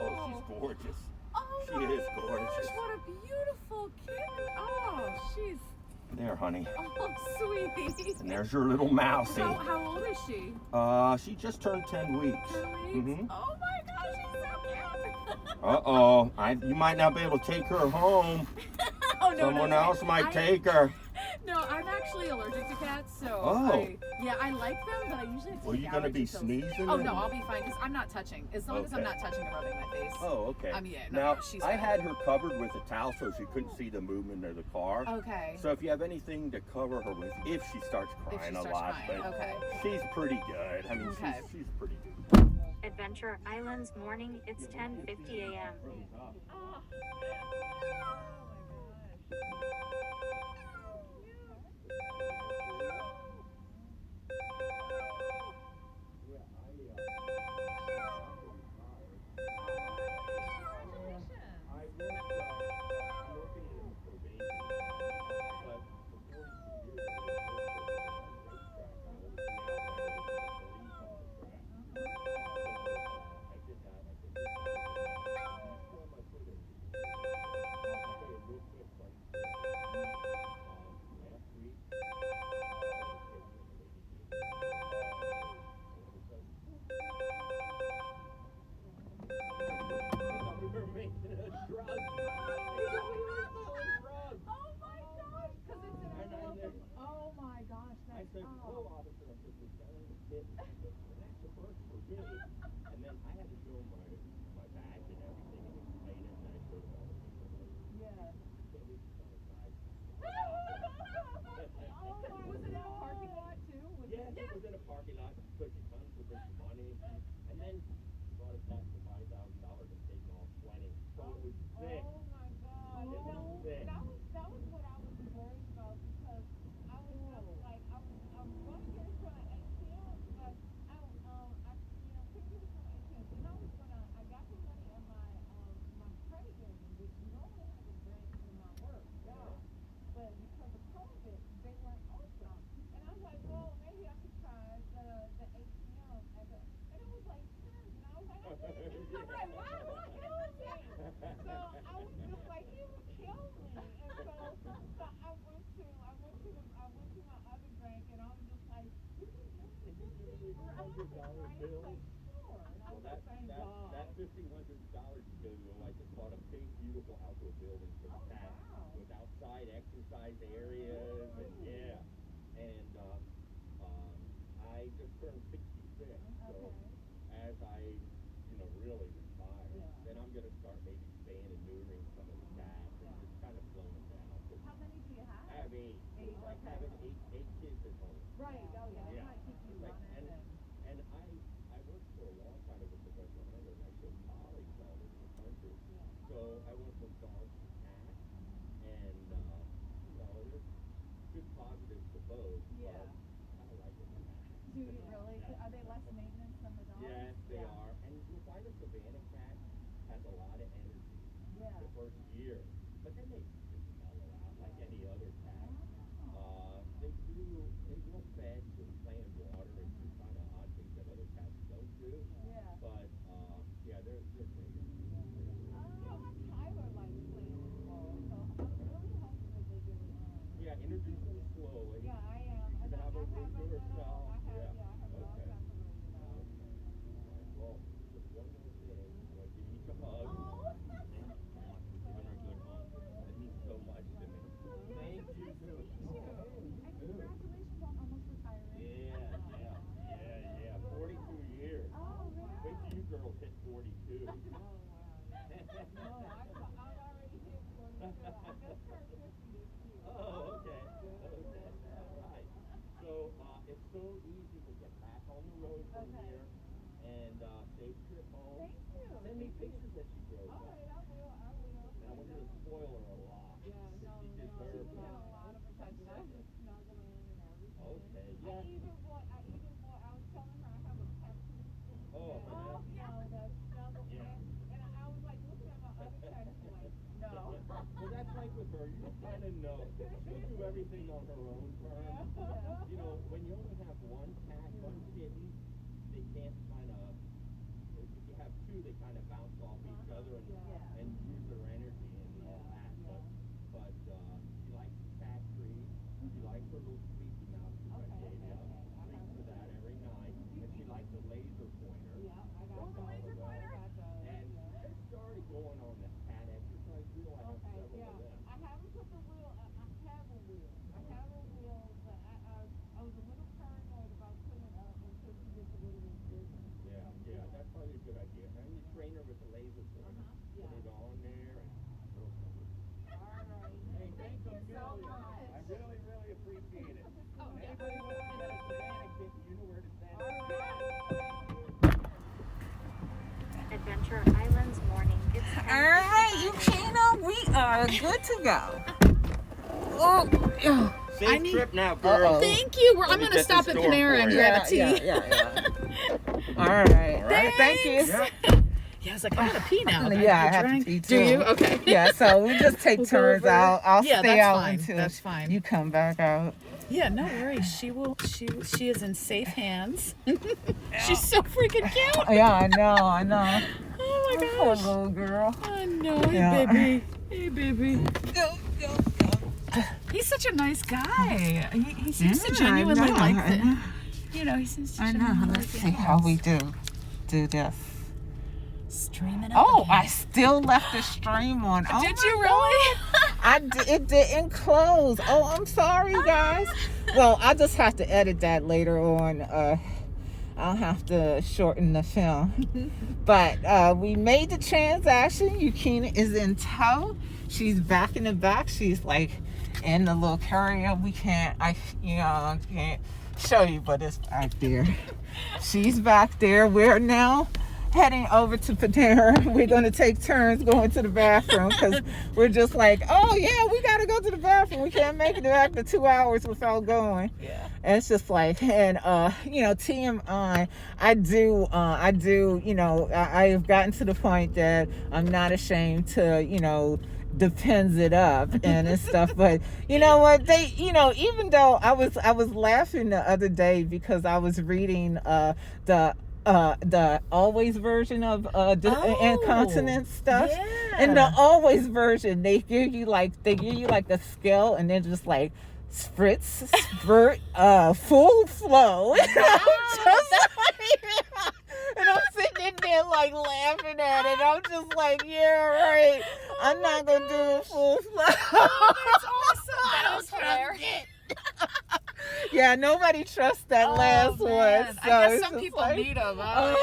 Oh, she's gorgeous. Oh She my is gorgeous. gosh, what a beautiful kitten. Oh, she's There, honey. sweetie. And there's your little mousy. How old is she? She just turned 10 weeks. 10 weeks? Mhm. Oh my gosh, she's so cute. Uh-oh. You might not be able to take her home. Oh, no, Someone that's else right. might take her. No, I'm actually allergic to cats, so Oh. I like them, but I usually take Were you going to be sneezing? Oh, no, I'll be fine, because I'm not touching. As long as I'm Okay. not touching and rubbing my face. Oh, okay. Yeah, Now, she's I fine. had her covered with a towel so she couldn't see the movement of the car. Okay. So if you have anything to cover her with, if she starts crying a lot, crying, but okay. she's pretty good. I mean, Okay. she's pretty good. Adventure Islands morning, it's 10:50 a.m. I said, "Whoa, officer!" I said, "We're selling a kit." I said, "And that's a first for me." And then I had to show him my badge and everything and explain it, and I showed him all the paperwork. Yeah. I can't wait to tell the guy. Was it in a parking lot, too? Yes, it was in a parking lot. So she comes with her money, and then she bought a cat for $5,000 and taken all 20. So it was sick. Oh my God! It was sick. That was what I was worried about because I was like I was going to get it from an ATM, but I couldn't get it from an ATM. Then I got the money in my credit union, which normally has a branch in my work job, but because of COVID, they weren't open. And I was like, well, maybe I could try the ATM and it was like tens, and I was like, I was like, why won't you me? So I was just like, he would kill me. And so I went to my other bank, and I was just like, you can give me the $1,500 bill. Like, sure. And I was like, thank God. That $1,500 bill, I just bought a big, beautiful outdoor building for the cat with outside exercise areas, and and I just turned 66, so as I, really retire, then I'm gonna start maybe spaying and neutering some of the cats and just kind of slowing them down. How many do you have? I have 8. It's like having eight kids at home. Right. Oh yeah. Yeah. It might keep you Like, running. and I worked for a long time as a professional hunter, and I showed colleagues all over the country. So I went from dogs to cats, and there's good positives to both. Yeah. But I like it. Do you really? Yeah. Are they less maintenance than the dogs? Yes, they are. And you'll find a Savannah cat has a lot of energy the first year, but then they just mellow out like any other cat. They will fetch and play in water and do kind of odd things that other cats don't do. Yeah. But they're great. Tyler likes playing in the ball, so I'm really hoping that they get it. Yeah, introduce them slowly. Yeah, I am. You should have a room to herself. I have Yeah. a dog Okay. to room it out. Right. Well, just one more thing. I want to give you each a hug. Oh. Giving her a good hug. That means so much to me. Thank you. And congratulations on almost retiring. Yeah. 42 years. Oh, really? Wait till you girls hit 42. Oh, wow. No, I've already hit 42. I just turned 50 this year. Oh, okay. All right. So it's so easy to get back on the road from here, and safe trip home. Thank you. Send me pictures as she grows All up. right, I will. And I want you to spoil her a lot. Yeah, no, She she's deserves got it. a lot of attention. I just snuggle in and everything. Okay, yeah. I even bought, I was telling her I have a tattoo stick. Oh, The snuggle Yeah. in. And I was like looking at my other cat and she's like, no. Well, that's like with her. You kind of know. She'll do everything on her own terms. When you only have one cat, one kitten, they can't kind of. If you have two, they kind of bounce off each other and use their energy and all that. But she likes the cat treat. She likes her little squeaky mouse that I gave you. Treats for that every night. And she likes a laser pointer. Yeah, I got the laser pointer. And they're starting are good to go. Oh, yeah. Safe trip now, girl. Uh-oh. Thank you. I'm me going to get stop this at door Panera for and you. grab a tea. Yeah. All right. Thank you. Yeah. Yeah, I was like, I gotta pee now. Yeah, I have to pee Do too. you? Okay. Yeah, so we just take We'll go turns over. out. I'll Yeah, stay that's out fine. until That's fine. you come back out. Yeah, no worries. She is in safe hands. She's so freaking cute. Yeah, I know. Oh my Poor gosh. little girl. I know. Hey, Yeah. baby. Hey, baby. Go. He's such a nice guy. He seems to Yeah, genuinely I know, like I it. know. You know, he seems to I know. genuinely Let's like see it. how we do this. Streaming up Oh, again. I still left the stream on. Oh Did my you really? It didn't close. Oh, I'm sorry, guys. Well, I just have to edit that later on. I'll have to shorten the film. But we made the transaction. Yukina is in tow. She's back in the back. She's like in the little carrier. I can't show you, but it's back there. She's back there. We're now heading over to Panera. We're going to take turns going to the bathroom because we're just like, oh yeah, we got to go to the bathroom. We can't make it back to 2 hours without going. Yeah. And it's just like, and TMI, I've gotten to the point that I'm not ashamed to, depends it up and stuff. But you know what, even though I was laughing the other day because I was reading the always version of incontinence stuff. Yeah. In the always version, they give you like a scale and then just like spritz, spurt, full flow. And I'm sitting in there like laughing at it. I'm just like, yeah, right. I'm not gonna do a full flow. That's awesome. That was fair. Yeah, nobody trusts that last one. Man. So I guess it's some just people like, need them. but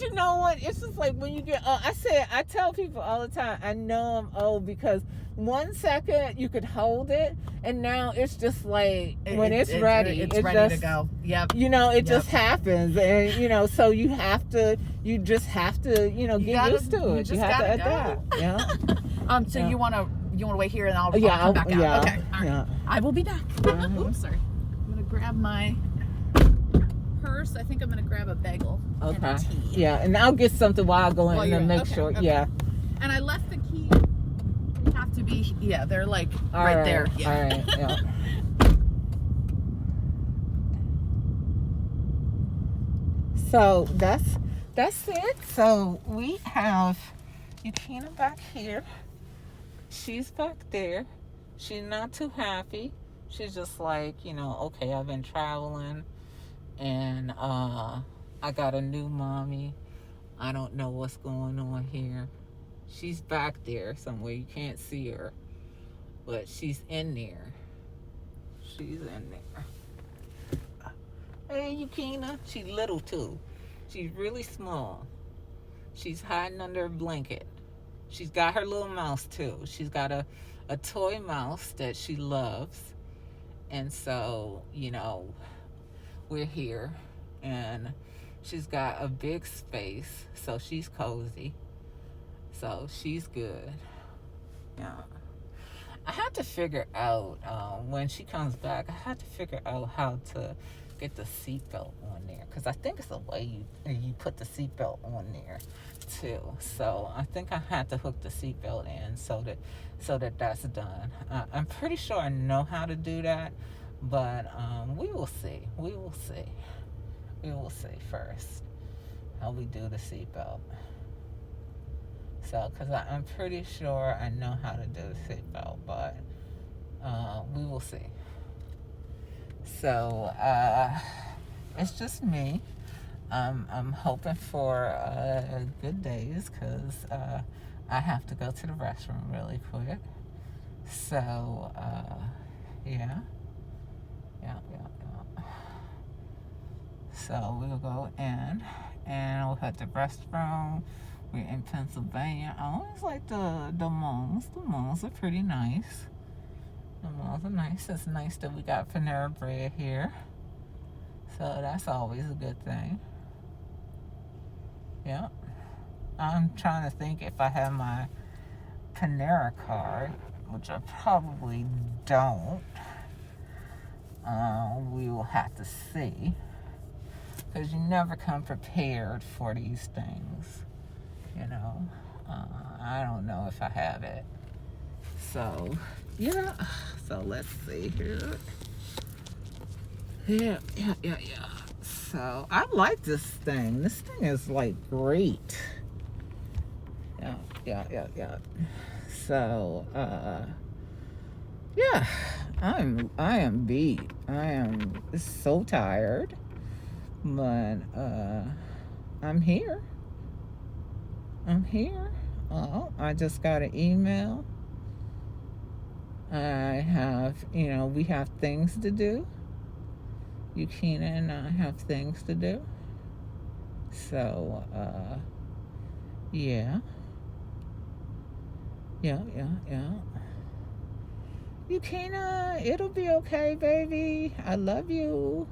you know what? It's just like when you get. I tell people all the time. I know I'm old because 1 second you could hold it, and now it's just like when it's ready, it's it ready just, to go. Yep. It just happens, and so you just have to, get used to it. You have to adapt. Yeah. So Yeah. you wanna wait here and I'll come back out. Yeah. Okay. All right. Yeah. I will be back. Mhm. Oops, sorry. I'm gonna grab my purse. I think I'm gonna grab a bagel and Okay. a tea. Yeah, and I'll get something while I go in While and you're- make okay, sure. okay. Yeah. And I left the key. They have to be. Yeah, they're like All right there. Yeah. All right. Yeah. So that's it. So we have Yukina back here. She's back there. She's not too happy. She's just like, okay, I've been traveling and I got a new mommy. I don't know what's going on here. She's back there somewhere. You can't see her, but she's in there. She's in there. Hey, Yukina. She's little too. She's really small. She's hiding under a blanket. She's got her little mouse too. She's got a toy mouse that she loves. And so, we're here. And she's got a big space. So she's cozy. So she's good. Yeah. I have to figure out, when she comes back, I have to figure out how to get the seatbelt on there. Because I think it's a way you put the seatbelt on there too. So I think I had to hook the seatbelt in so that that's done. I'm pretty sure I know how to do that, but we will see. We will see first how we do the seatbelt. So, because I'm pretty sure I know how to do the seatbelt, but we will see. So, it's just me. I'm hoping for good days because I have to go to the restroom really quick. So, yeah. So we'll go in and we'll hit the restroom. We're in Pennsylvania. I always like the malls. The malls are pretty nice. The malls are nice. It's nice that we got Panera Bread here. So that's always a good thing. Yeah. I'm trying to think if I have Panera card, which I probably don't. We will have to see, because you never come prepared for these things, you know. I don't know if I have it. So, yeah. So let's see here. Yeah. So I like this thing. This thing is like great. Yeah. So, yeah, I am beat. I am so tired, but I'm here. Oh, I just got an email. I have, we have things to do. Yukina and I have things to do. So, yeah. Yukina, it'll be okay, baby. I love you.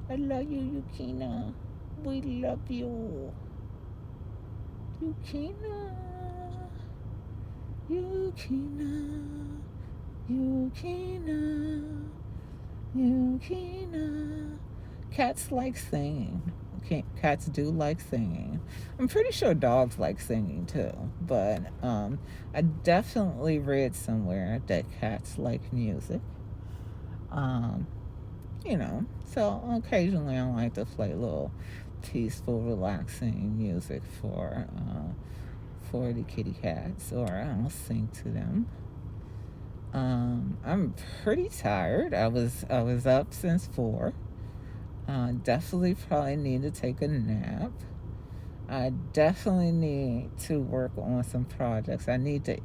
Yukina. We love you. Yukina. Cats like singing. Cats do like singing. I'm pretty sure dogs like singing too, but I definitely read somewhere that cats like music. So occasionally I like to play a little peaceful, relaxing music for the kitty cats, or I'll sing to them. I'm pretty tired. I was up since 4. Definitely probably need to take a nap. I definitely need to work on some projects. I need to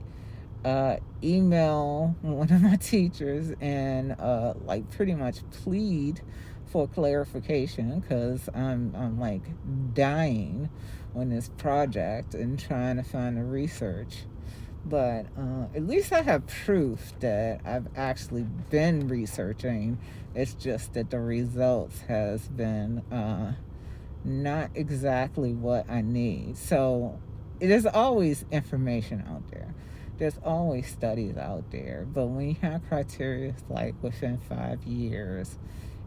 email one of my teachers and like pretty much plead for clarification, because I'm like dying on this project and trying to find the research. But at least I have proof that I've actually been researching. It's just that the results has been not exactly what I need. So there's always information out there. There's always studies out there. But when you have criteria like within 5 years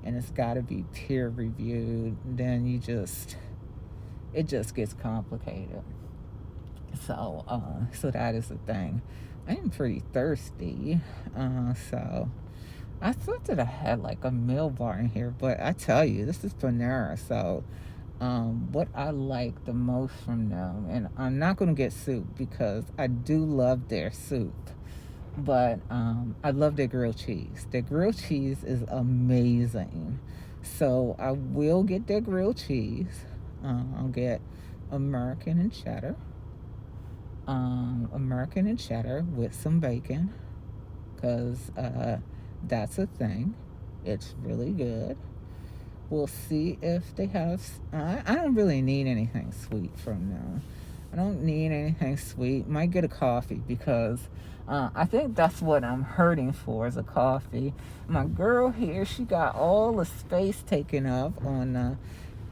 and it's got to be peer reviewed, then it just gets complicated. So that is the thing. I am pretty thirsty. So I thought that I had like a meal bar in here, but I tell you, this is Panera. So what I like the most from them, and I'm not going to get soup because I do love their soup, but I love their grilled cheese. Their grilled cheese is amazing. So I will get their grilled cheese. I'll get American and cheddar. American and cheddar with some bacon, because that's a thing. It's really good. We'll see if they have. I don't really need anything sweet from them. I don't need anything sweet. Might get a coffee, because I think that's what I'm hurting for, is a coffee. My girl here, she got all the space taken up on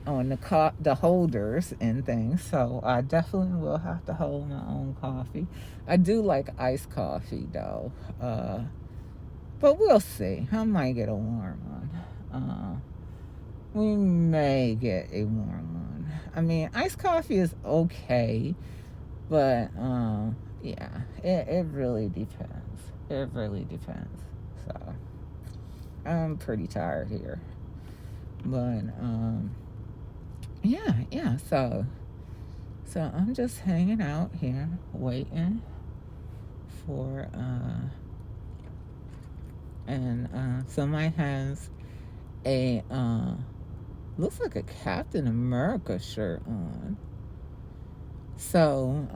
the holders and things, so I definitely will have to hold my own coffee. I do like iced coffee though, but we'll see. I might get a warm one. We may get a warm one. I mean, iced coffee is okay, but yeah, it really depends. So I'm pretty tired here, but yeah, so I'm just hanging out here waiting for and somebody has a looks like a Captain America shirt on. So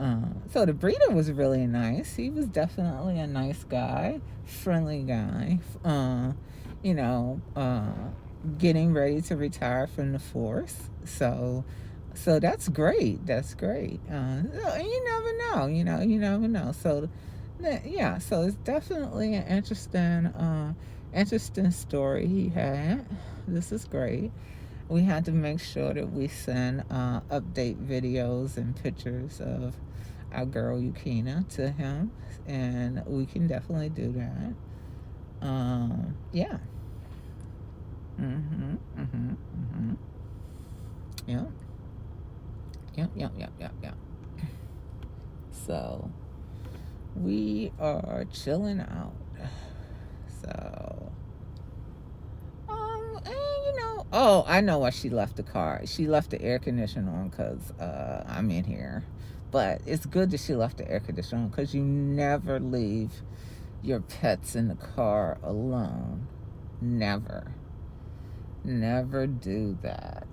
the breeder was really nice. He was definitely a nice guy, friendly guy. Getting ready to retire from the force. So that's great. You never know. So yeah, so it's definitely an interesting story he had. This is great. We had to make sure that we send update videos and pictures of our girl Yukina to him, and we can definitely do that. Yeah. Yep. Yep. So we are chilling out. So, and oh, I know why she left the car. She left the air conditioner on because I'm in here. But it's good that she left the air conditioner on because you never leave your pets in the car alone. Never do that.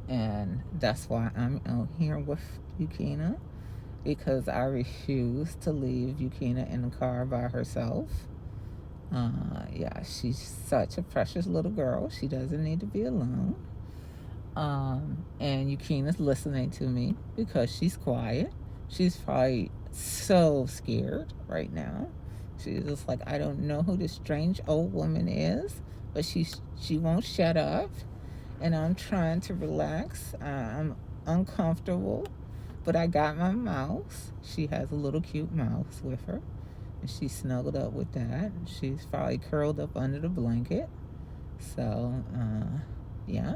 And that's why I'm out here with Yukina, because I refuse to leave Yukina in the car by herself. Yeah, she's such a precious little girl. She doesn't need to be alone. And Yukina's listening to me because she's quiet. She's probably so scared right now. She's just like, I don't know who this strange old woman is, but she won't shut up. And I'm trying to relax. I'm uncomfortable, but I got my mouse. She has a little cute mouse with her, and she's snuggled up with that. She's probably curled up under the blanket. So, yeah.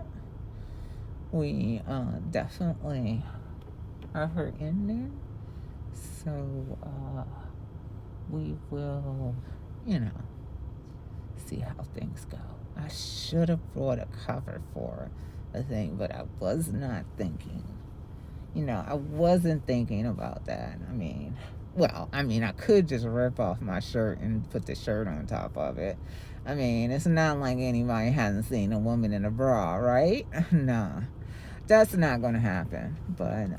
We definitely have her in there. So, we will, see how things go. I should have brought a cover for a thing, but I was not thinking. I wasn't thinking about that. I could just rip off my shirt and put the shirt on top of it. It's not like anybody hasn't seen a woman in a bra, right? Nah, that's not going to happen. But,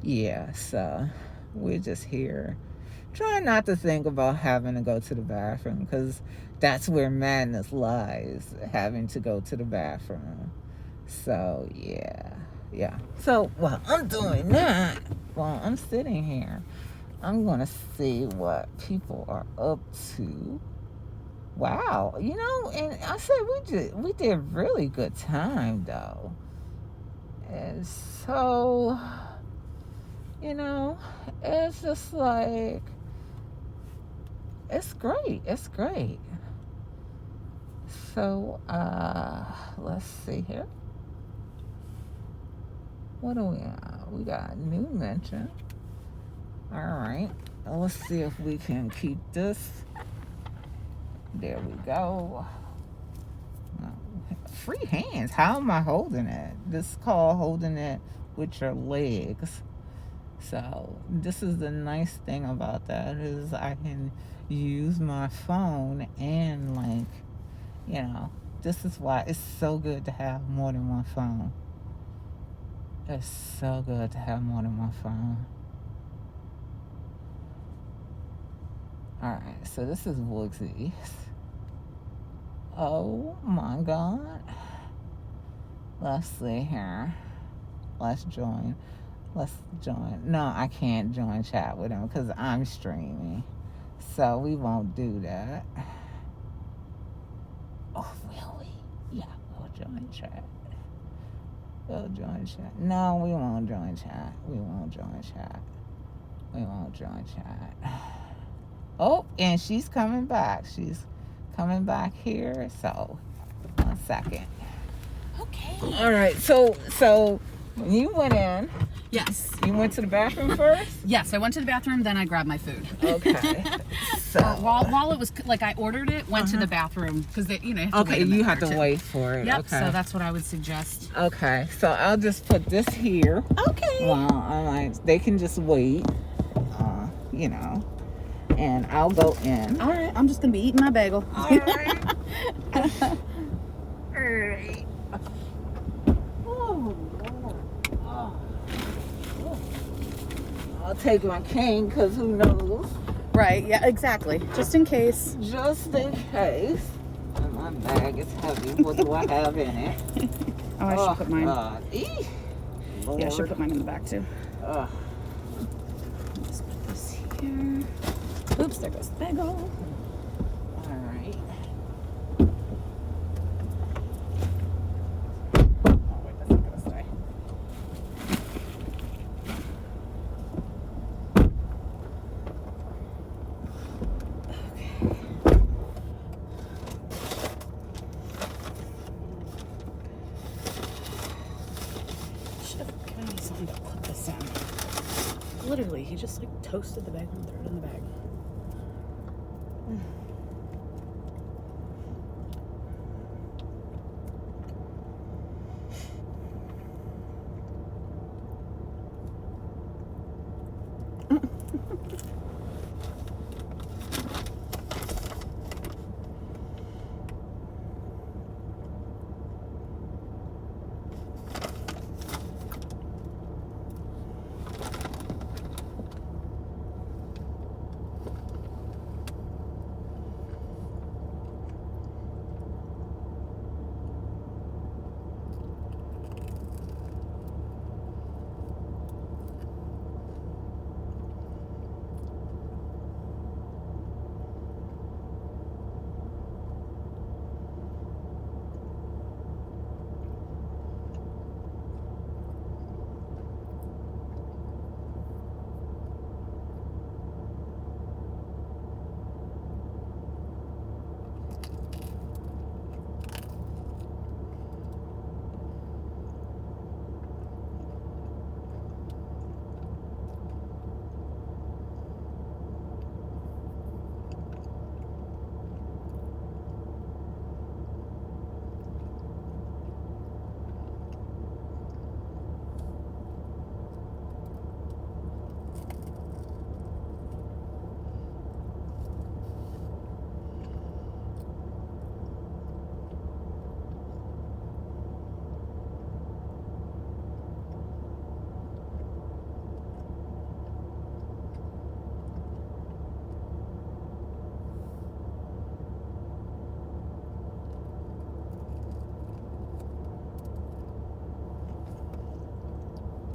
yeah, so we're just here trying not to think about having to go to the bathroom, because that's where madness lies, having to go to the bathroom. So, yeah. So, while I'm doing that, while I'm sitting here, I'm going to see what people are up to. Wow. And I said we did really good time, though. And so, it's just like, it's great. So, let's see here. What do we have? We got new mention. All right. Let's see if we can keep this. There we go. Free hands. How am I holding it? This is called holding it with your legs. So this is the nice thing about that, is I can use my phone and this is why it's so good to have more than one phone. It's so good to have more than one phone. Alright, so this is Woogsy's. Oh my god. Let's see here. Let's join. No, I can't join chat with him because I'm streaming. So we won't do that. Oh, will we? Yeah, we'll join chat. No, we won't join chat. Oh, and she's coming back. She's coming back here. So, 1 second. Okay. All right. So when you went in, Yes. you went to the bathroom first? Yes, I went to the bathroom, then I grabbed my food. Okay. So while it was like I ordered it, went to the bathroom because you have to okay, wait a minute you have or to two. wait for it. Yep. Okay. So that's what I would suggest. Okay. So I'll just put this here. Okay. Well, I'm like, they can just wait. And I'll go in. All right. I'm just gonna be eating my bagel. All right. All right. Oh, Lord. Oh. I'll take my cane because who knows? Right. Yeah. Exactly. Just in case. Just in case. And my bag is heavy. What do I have in it? Oh, I should put mine. God. Yeah, I should put mine in the back too. Just put this here. Oops, there goes the bagel. All right. Oh, wait, that's not gonna stay. Literally, he just like toasted the bag and threw it in the bag.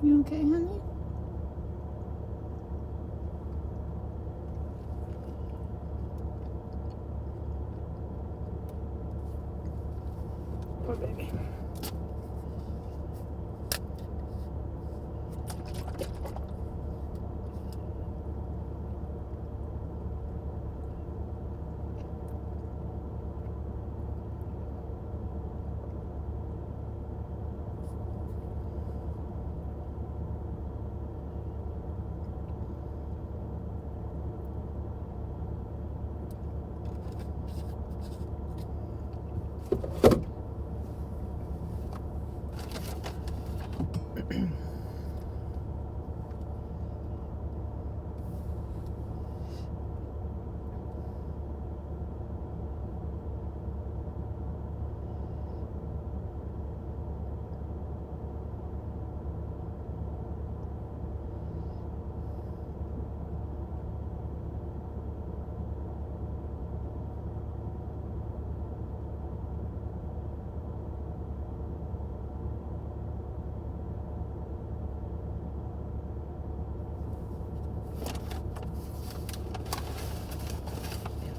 You okay, honey? Poor baby.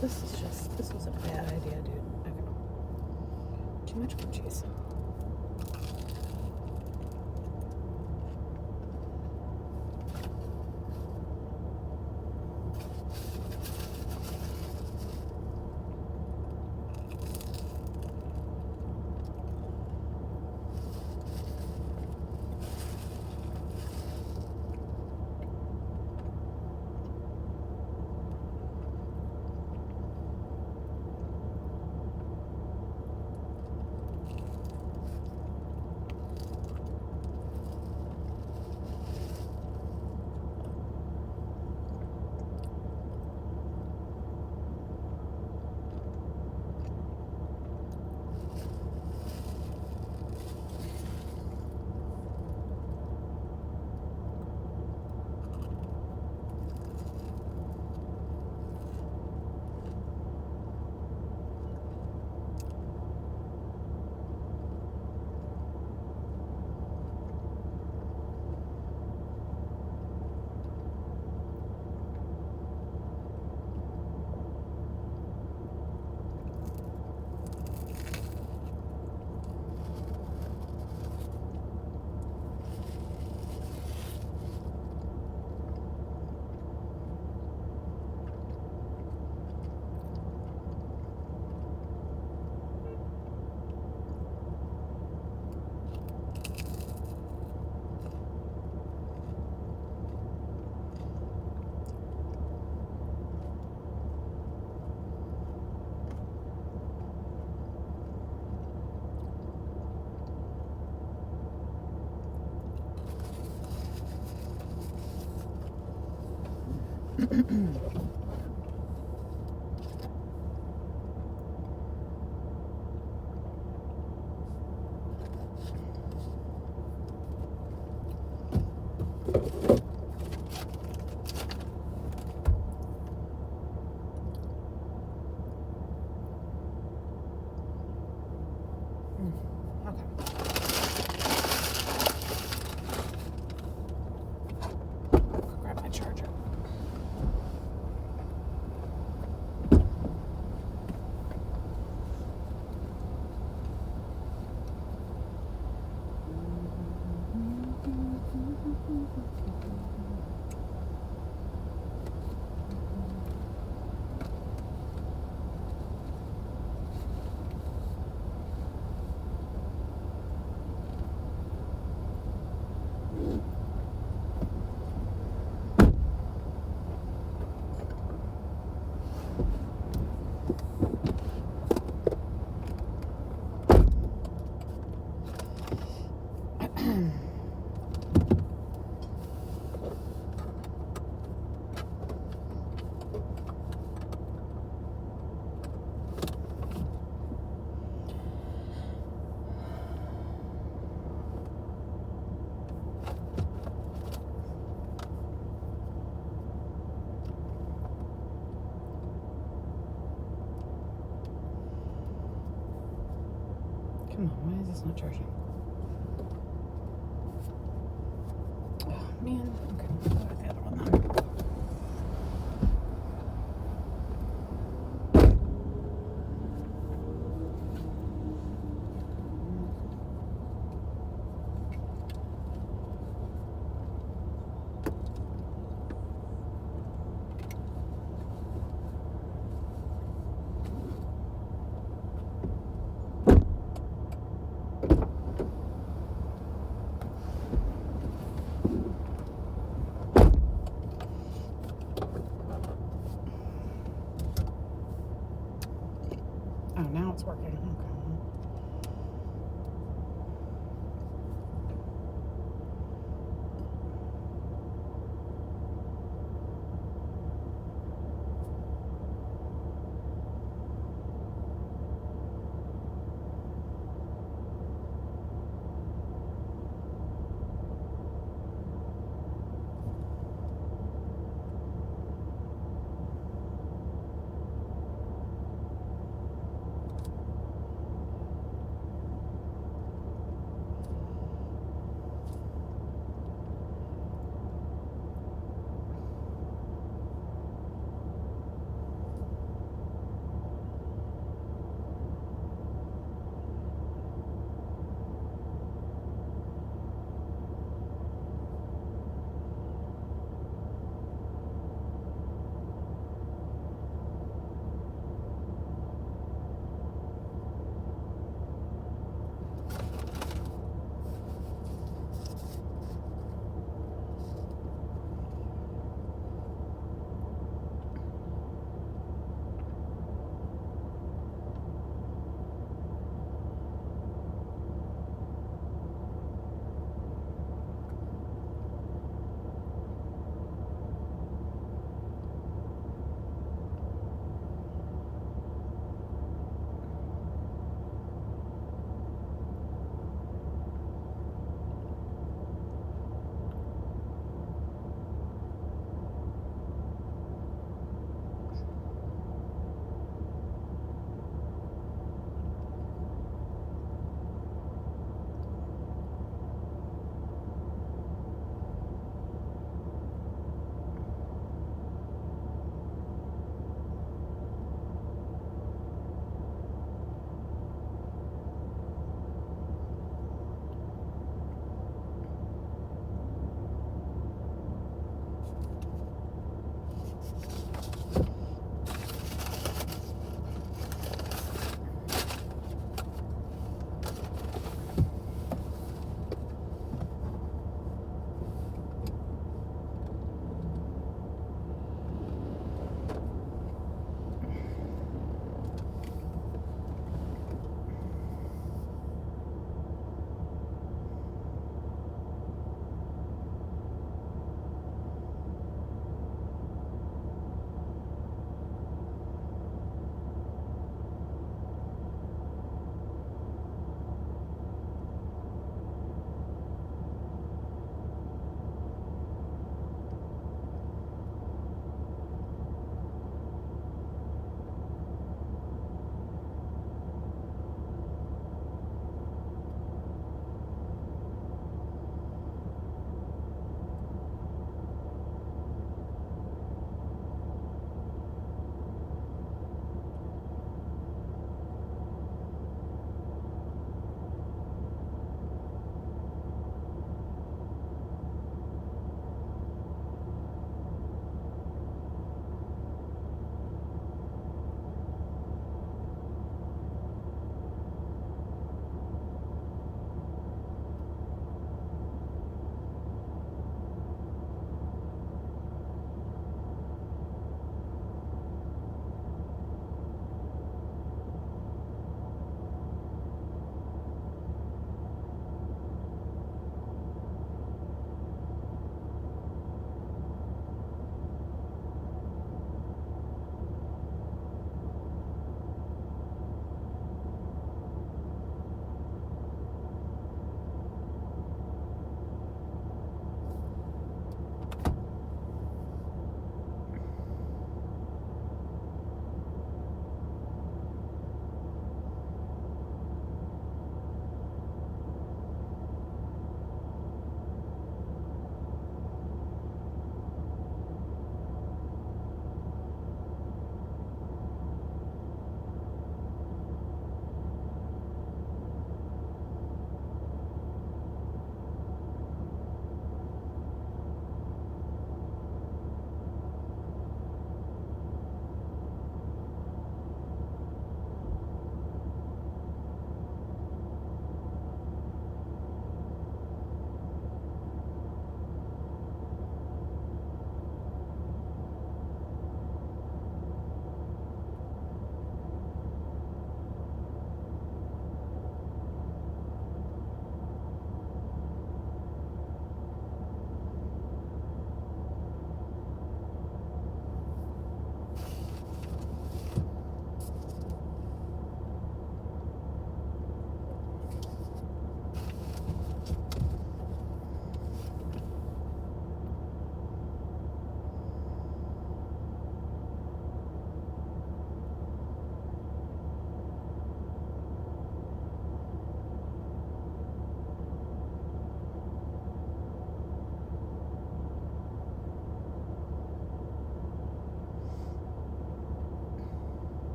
This was a bad idea, dude. Okay. Too much cream cheese. Okay. Go grab my charger. Come on, why is this not charging? Oh, man. Okay, I'll go with the other one then. Oh, now it's working. Okay.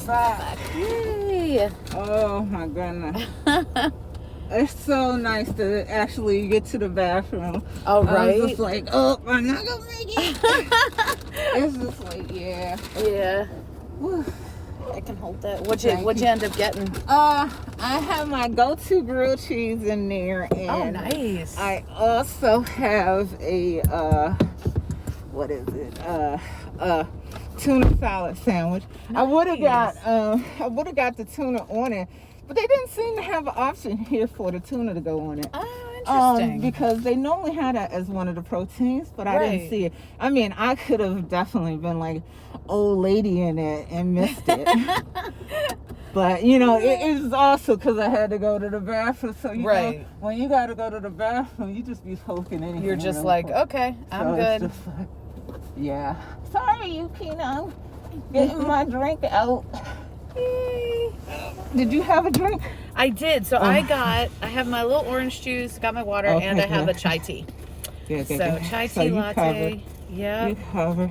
we're back. Yay! Oh my goodness. It's so nice to actually get to the bathroom. Oh, I right? was just like, oh, I'm not gonna make it. It's just like, yeah. Yeah. Whew. I can hold that. What'd Thank you end up getting? I have my go-to grilled cheese in there, and Oh, nice. I also have a what is it? Tuna salad sandwich. Nice. I would have got the tuna on it, but they didn't seem to have an option here for the tuna to go on it. Oh, interesting. Because they normally had that as one of the proteins, but I didn't Right. see it. I mean, I could have definitely been like old lady in it and missed it. But you know, it was also because I had to go to the bathroom. So you Right. know, when you got to go to the bathroom, you just be poking anything. You're just real like, quick. okay, I'm So good. it's just like, yeah. Sorry, Yukina. I'm getting my drink out. Yay. Did you have a drink? I did. So I have my little orange juice, got my water, Okay, and I have good. a chai tea. Good, good, So good. chai So tea you latte. covered. Yep. You covered.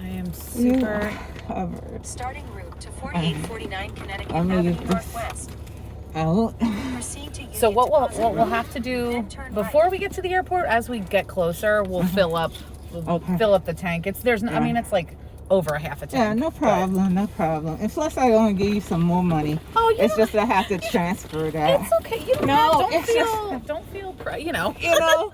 I am You super. covered. Starting route to 4849 Connecticut I'm gonna Avenue get this Northwest. Out. Proceed to Union So what Deposit we'll Road, have to do then turn before right. we get to the airport, as we get closer, we'll fill up Okay. fill up the tank. I mean, it's like over a half a tank. Yeah, no but- problem, no problem. And plus, I gonna give you some more money. Oh, you It's don't- just I have to transfer that. It's okay. You don't No, have, don't it's feel just- don't feel you know. You know,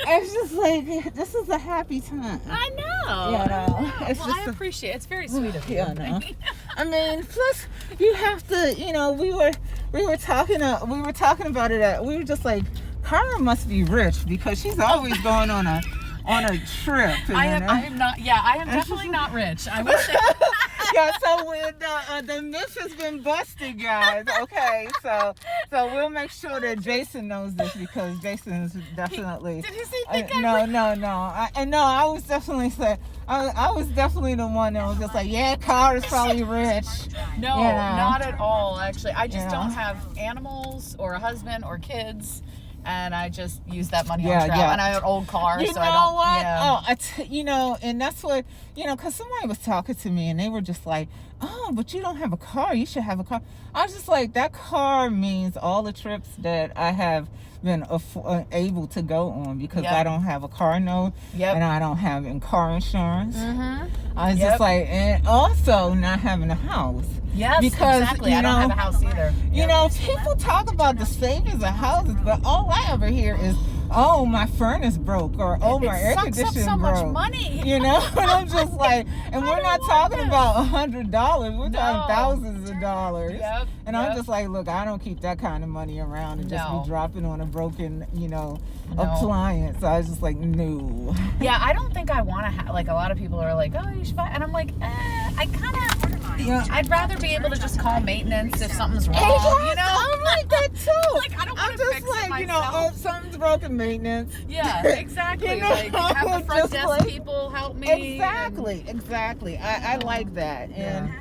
it's just like this is a happy time. I know. You know, it's Well, just I a- appreciate it. It's very sweet of you. Yeah, I know. I mean, plus you have to. You know, we were talking about it. We were just like, Cara must be rich because she's always going on a trip. I am not. Yeah, I am It's definitely just- not rich. I wish. Yeah, so when the myth has been busted, guys. Okay, so we'll make sure that Jason knows this because Jason is definitely. Did he think No. I was definitely saying. I was definitely the one that was just like, yeah, Cara's probably rich. No, Yeah. not at all. Actually, I just Yeah. don't have animals or a husband or kids, and I just use that money Yeah, on travel. yeah. And I have an old car, You so know I don't. what? Yeah. Oh, you know, and that's what, you know, because somebody was talking to me and they were just like, oh, but you don't have a car. You should have a car. I was just like, that car means all the trips that I have been able to go on because Yep. I don't have a car note Yep. and I don't have car insurance. Mm-hmm. I was Yep. just like, and also not having a house. Yes, Because, exactly. you I don't know, have a house either. You know, people talk about the savings of houses, but all I ever hear is, oh, my furnace broke, or oh, my air it sucks up conditioner so broke. much money. You know, and I'm just like, and we're don't not want talking this. about $100. We're No. talking thousands of dollars. Yep. And yep. I'm just like, look, I don't keep that kind of money around and just No. be dropping on a broken, you know, No. appliance. I was just like, no. Yeah, I don't think I want to have. Like a lot of people are like, oh, you should buy, and I'm like, I kind of. Yeah. I'd rather be able to just call maintenance if something's wrong. Exactly. You know. I'm like that too. Like, I don't I'm wanna just fix it like, you know, myself. oh, something's broken, maintenance. Yeah, exactly. You know, like have the front just desk like- people help me. Exactly. I like that. And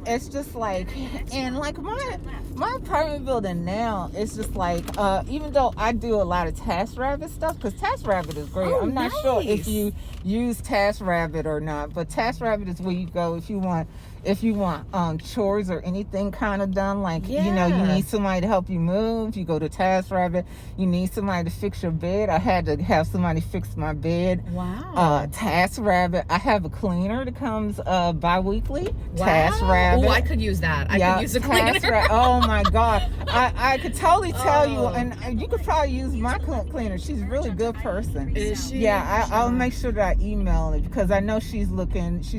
it's just like, and like my apartment building now, it's just like, even though I do a lot of TaskRabbit stuff, because TaskRabbit is great. Oh, I'm not sure if nice. you use TaskRabbit or not, but TaskRabbit is where you go if you want chores or anything kind of done, like you know, you Yeah. need somebody to help you move, you go to TaskRabbit. You need somebody to fix your bed. I had to have somebody fix my bed. Wow. TaskRabbit. I have a cleaner that comes bi-weekly. Wow. TaskRabbit. Oh, I could use that. I could use a cleaner. TaskRabbit. Oh my God. I could totally tell you, Oh. and you could probably use my cleaner. She's a really good person. Is she? Yeah, I'll make sure that I email it because I know she's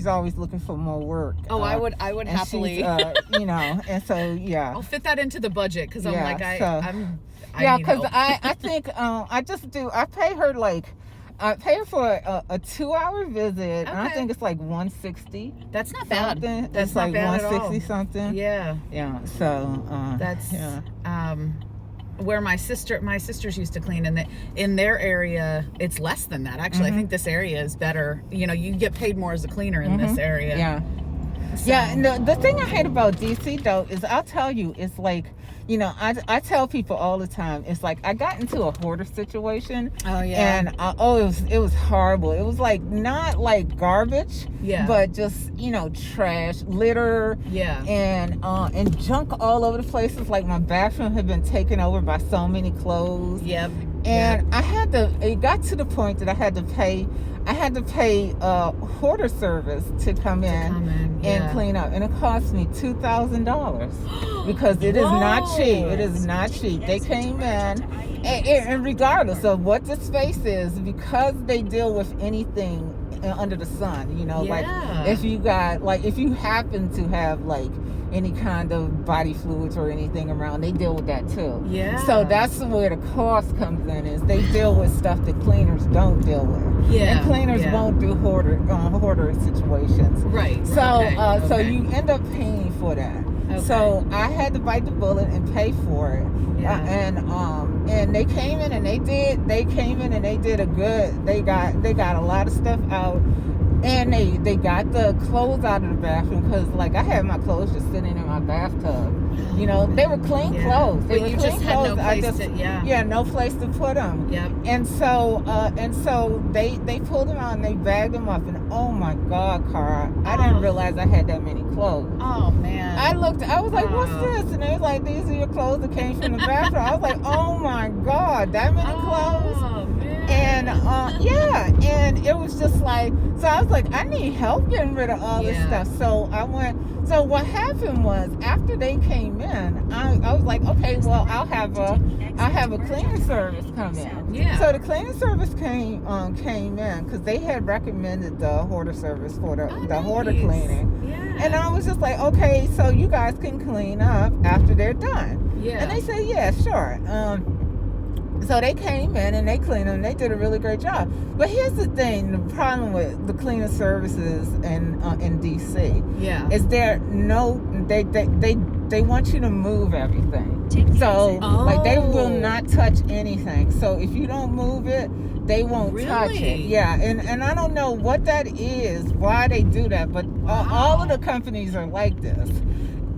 always looking for more work. Oh, I would and happily. she's, you know, and so yeah. I'll fit that into the budget because I'm Yeah, like I Yeah, need because help. I think I pay her I pay her for a 2-hour visit, and I Okay. think it's like $160. That's not bad. Something. That's it's not like bad at all. $160 something. Yeah. Yeah. So That's yeah. Where my sisters used to clean in their area. It's less than that actually. I think this area is better. You know, you get paid more as a cleaner in this area. Yeah. So, Yeah, and the thing I hate about DC though is I'll tell you, it's like, you know, I tell people all the time, it's like I got into a hoarder situation. Oh, yeah. And it was horrible. It was like not like garbage, Yeah. but just, you know, trash, litter, Yeah. and junk all over the place. It's like my bathroom had been taken over by so many clothes. Yep. And it got to the point that I had to pay hoarder service to come in and yeah. clean up, and it cost me $2,000 because it is not cheap. It is not cheap. They came in, and regardless of what the space is, because they deal with anything under the sun, you know, like if you happen to have like any kind of body fluids or anything around, they deal with that too. Yeah. So that's where the cost comes in, is they deal with stuff that cleaners don't deal with. Yeah. And cleaners won't do hoarder situations. Right. So so Okay. you end up paying for that. Okay. So I had to bite the bullet and pay for it. Yeah. And they came in and they did a good, they got a lot of stuff out. And they got the clothes out of the bathroom, because like I had my clothes just sitting in my bathtub. You know, they were clean clothes. They But were you clean just had clothes. no place to, no place to put them. Yep. And so they pulled them out and they bagged them up. And oh my God, Cara, I didn't realize I had that many clothes. Oh man. I was like, what's this? And they was like, these are your clothes that came from the bathroom. I was like, oh my God, that many clothes? Oh man. And and it was just like, so I was like, I need help getting rid of all this stuff. So so what happened was, after they came in, I was like, okay, well, I'll have a cleaning service come in. Yeah. So the cleaning service came in because they had recommended the hoarder service for the hoarder cleaning. Yeah. And I was just like, okay, so you guys can clean up after they're done. Yeah. And they said, yeah, sure. So they came in and they cleaned them. They did a really great job. But here's the thing: the problem with the cleaning services in DC is they want you to move everything. So like they will not touch anything. So if you don't move it, they won't touch it. Yeah, and I don't know what that is, why they do that, but all of the companies are like this.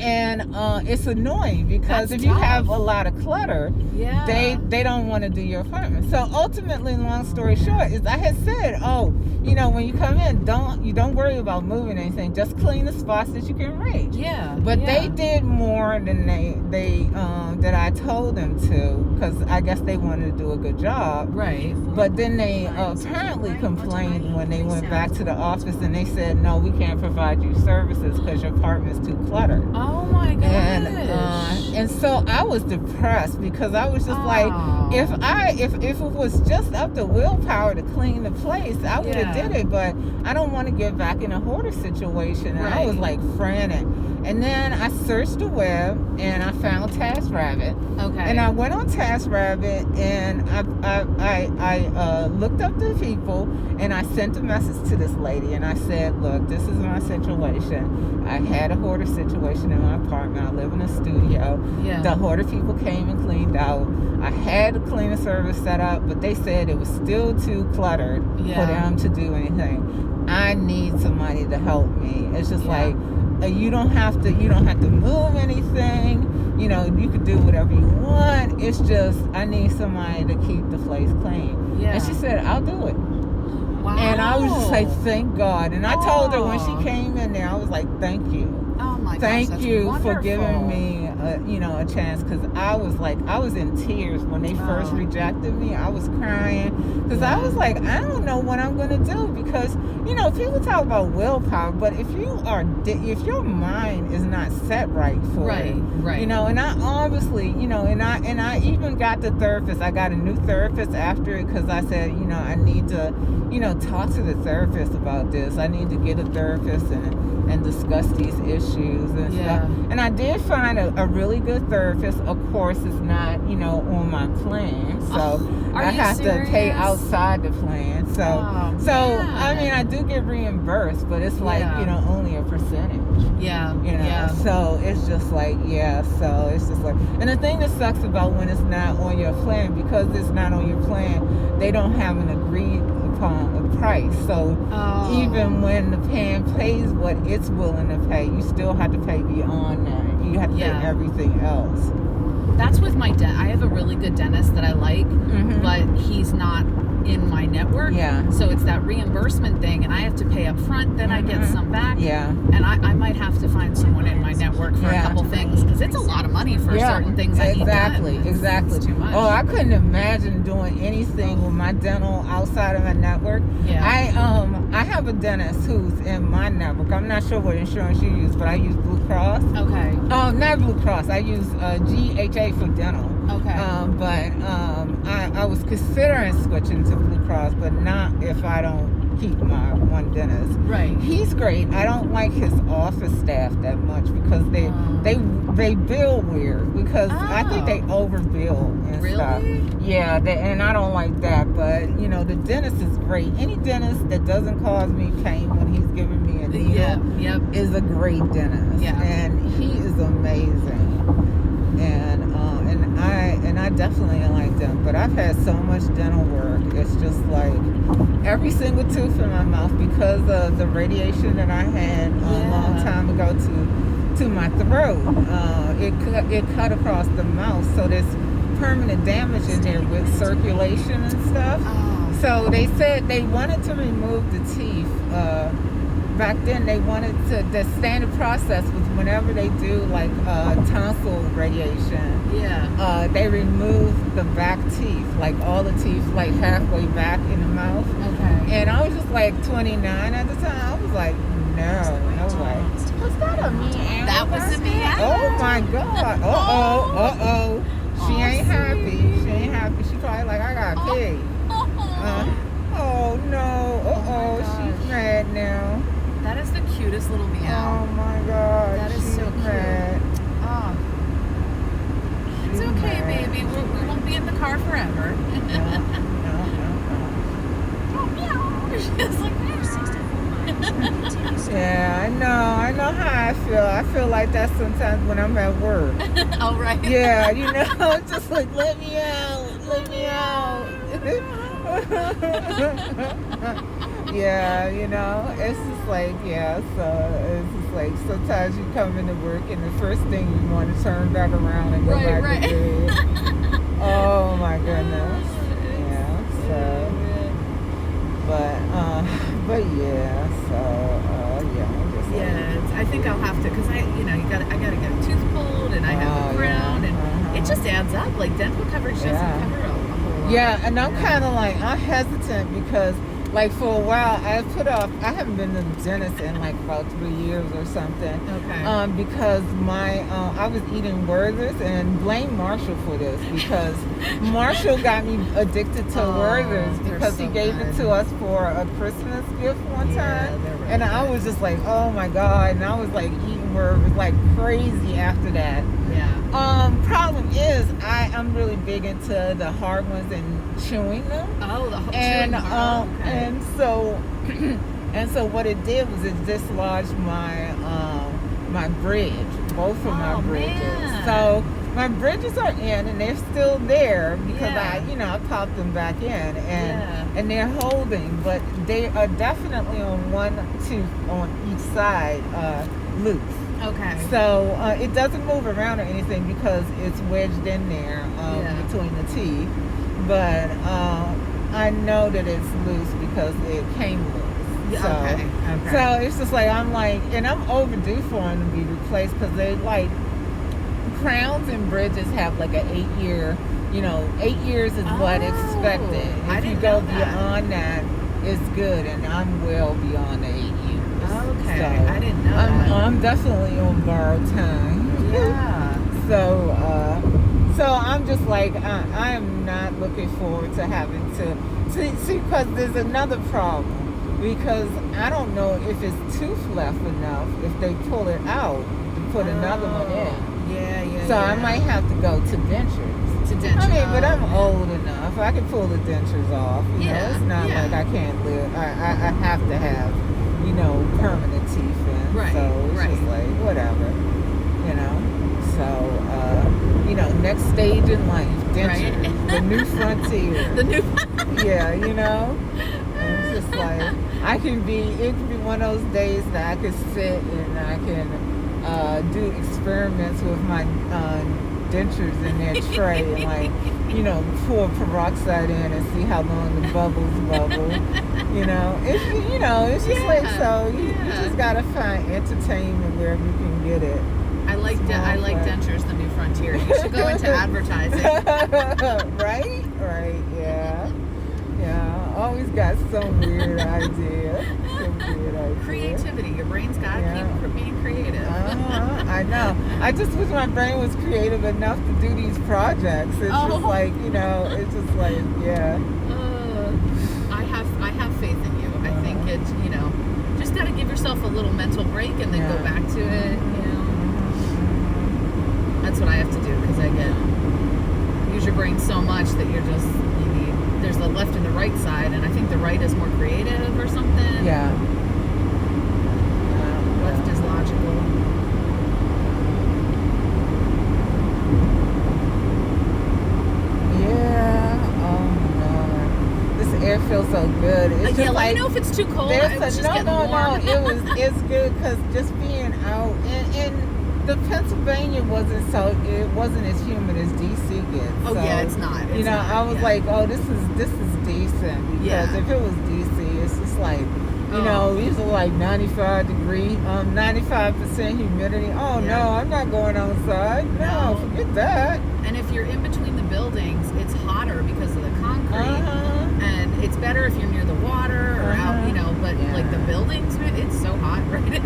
And it's annoying because if you have a lot of clutter, they don't want to do your apartment. So ultimately, long story short, is I had said, you know, when you come in, don't worry about moving anything. Just clean the spots that you can reach. Yeah. But they did more than they that I told them to, because I guess they wanted to do a good job. Right. But then they apparently complained when they went back to the office, and they said, no, we can't provide you services because your apartment's too cluttered. Oh my gosh. And so I was depressed, because I was just like, if it was just up to willpower to clean the place, I would have did it. But I don't want to get back in a hoarder situation. And I was like frantic. And then I searched the web and I found TaskRabbit. Okay. And I went on TaskRabbit and I looked up the people, and I sent a message to this lady, and I said, look, this is my situation. I had a hoarder situation in my apartment. I live in a studio. Yeah. The hoarder people came and cleaned out. I had a cleaning service set up, but they said it was still too cluttered for them to do anything. I need somebody to help me. It's just like, you don't have to move anything. You know, you could do whatever you want. It's just, I need somebody to keep the place clean. Yeah. And she said, I'll do it. Wow. And I was just like, thank God. And I told her when she came in there, I was like, thank you. Oh my gosh, Thank that's you wonderful. for giving me a chance, because I was in tears when they first rejected me. I was crying because I was like, I don't know what I'm going to do, because you know, people talk about willpower, but if your mind is not set right for it, you know, and I obviously, you know, and I even got the therapist. I got a new therapist after it, because I said, you know, I need to, you know, talk to the therapist about this. I need to get a therapist and discuss these issues and stuff. And I did find a really good therapist. Of course, it's not, you know, on my plan, so I have to pay outside the plan. So I mean, I do get reimbursed, but it's like, you know, only a percentage. Yeah. You know, so it's just like, so it's just like, and the thing that sucks about when it's not on your plan, because it's not on your plan, they don't have an agreed upon a price. So Oh. even when the plan pays what it's willing to pay, you still have to pay beyond that. You have to Yeah. pay everything else. That's with my I have a really good dentist that I like, Mhm. but he's not in my network. Yeah. So it's that reimbursement thing, and I have to pay up front, then I get Mhm. some back. Yeah. And I might have to find someone in my network for a Yeah. couple things, because it's a lot of money for certain things I need done. Exactly. It's too much. Oh, I couldn't imagine doing anything with my dental outside of my network. Yeah. I have a dentist who's in my network. I'm not sure what insurance you use, but I use Blue Cross. Okay. Not Blue Cross. I use GHA for dental. Okay. I was considering switching to Blue Cross, but not if I don't keep my one dentist. Right. He's great. I don't like his office staff that much because they bill weird, because I think they overbill and Really? stuff. Yeah, and I don't like that. But the dentist is great. Any dentist that doesn't cause me pain when he's giving me a needle Yep. is a great dentist. Yeah. And he is amazing. And I definitely like them. But I've had so much dental work. It's just like every single tooth in my mouth, because of the radiation that I had a long time ago to my throat. It cut across the mouth, so there's permanent damage in there with circulation and stuff. Oh. So they said they wanted to remove the teeth. Back then, they wanted to. The standard process was whenever they do like tonsil radiation, they remove the back teeth, like all the teeth, like halfway back in the mouth. Okay. And I was just like 29 at the time. I was like, no way. Was that a meow? That was a meow. Oh my God. Uh-oh. She ain't happy. She ain't happy. She probably like, I got pee. Oh no. Uh-oh. She's mad now. That is the cutest little meow. Oh my God. That is she's so cute. mad. Oh. It's She's okay, mad. baby. We won't be in the car forever. No. She's like, Yeah, I know how I feel. I feel like that sometimes when I'm at work. oh, right. Yeah, just like, let me out. Yeah, it's just like, so it's just like sometimes you come into work and the first thing you want to turn back around and go back to bed. Oh my goodness. Yeah, so, but yeah, so, I'm just like, Yeah, I think I'll have to, because I gotta get a tooth pulled, and I have a crown, and it just adds up. Like dental coverage doesn't cover a whole lot. Yeah, and I'm kind of like, I'm hesitant because, like, for a while, I haven't been to the dentist in like about 3 years or something. Okay. Because I was eating Werther's, and blame Marshall for this, because Marshall got me addicted to Werther's because he gave it to us for a Christmas gift one time. they're really And I good. was just like, oh my God. And I was like eating Werther's like crazy after that. Yeah. Problem is, I'm really big into the hard ones and chewing them. Oh, the whole And okay. and so what it did was it dislodged my my bridge, both of my bridges. Man. So my bridges are in and they're still there because Yeah. I popped them back in and they're holding, but they are definitely on one tooth on each side loose. Okay. So it doesn't move around or anything because it's wedged in there between the teeth. But I know that it's loose because it came loose. So, Okay. so it's just like, I'm like, and I'm overdue for them to be replaced because they like, crowns and bridges have like an 8-year, 8 years is what expected. I If you didn't go know that. beyond that, it's good. And I'm well beyond the 8 years. Okay. So, I didn't know that. I'm definitely on borrowed time. Yeah. So I'm just like, I am not looking forward to having to see, because there's another problem. Because I don't know if it's tooth left enough if they pull it out to put another one in. Yeah. So I might have to go to dentures. To dentures. I mean, but I'm old enough. I can pull the dentures off. Yeah, It's not yeah. like I can't live. I have to have, permanent teeth in. Right, So it's just like, whatever. So, next stage in life, dentures. Right. The new frontier. The new. Yeah, And it's just like it can be one of those days that I could sit and I can do experiments with my dentures in their tray and like, pour peroxide in and see how long the bubbles bubble. It's just like, so you just gotta find entertainment wherever you can get it. I like dentures, the new frontier. You should go into advertising. Right, yeah. Always got some weird idea. Creativity. Your brain's got to keep being creative. I know. I just wish my brain was creative enough to do these projects. It's just like, it's just like, yeah. I have faith in you. I think it's, just got to give yourself a little mental break and then go back to it, That's what I have to do because I use your brain so much that there's the left and the right side, and I think the right is more creative or something. Yeah. Left is logical. Yeah. Oh no. This air feels so good. It's just let me know if it's too cold. It's It's good because just being out and the Pennsylvania wasn't as humid as DC gets. Oh so, yeah, it's not. I was like, oh, this is decent because if it was DC, it's just like, these are like 95 degree, 95% humidity. Oh no, I'm not going outside. No, forget that. And if you're in between the buildings, it's hotter because of the concrete, and it's better if you're near the water or out, But like the buildings, it's so hot, right?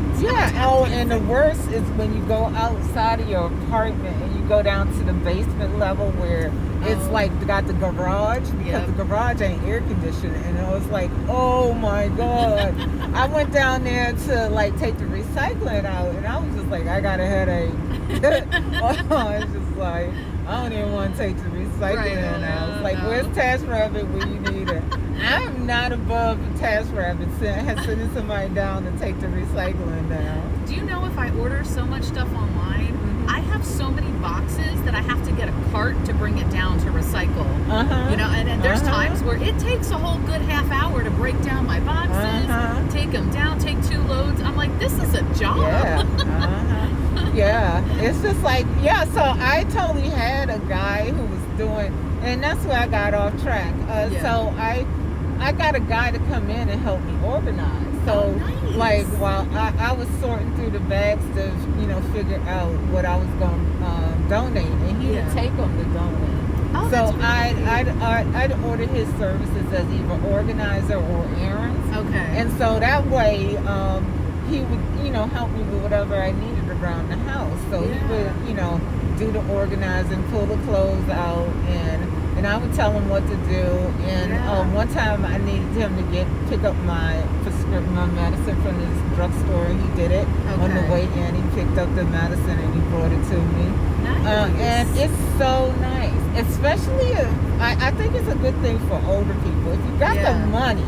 And the worst is when you go outside of your apartment and you go down to the basement level where it's like got the garage because the garage ain't air conditioned, and it was like, oh my god. I went down there to like take the recycling out, and I was just like, I got a headache. It's just like, I don't even want to take the recycling out. It's like, where's TaskRabbit when you need it? I'm not above TaskRabbit sending somebody down to take the recycling down. Do you know if I order so much stuff online, I have so many boxes that I have to get a cart to bring it down to recycle. And there's times where it takes a whole good half hour to break down my boxes, take them down, take 2 loads. I'm like, this is a job. Yeah, it's just like, so I totally had a guy who was doing, and that's where I got off track. So I got a guy to come in and help me organize. So, like, while I was sorting through the bags to, figure out what I was going to donate, and he would take them to donate. So I'd order his services as either organizer or errands. Okay. And so that way, he would, help me with whatever I needed around the house. So he would, do the organizing, pull the clothes out, and I would tell him what to do. And one time I needed him to pick up my medicine from this drugstore. He did it on the way in. He picked up the medicine and he brought it to me. Nice. And it's so nice, especially if I think it's a good thing for older people. If you got the money,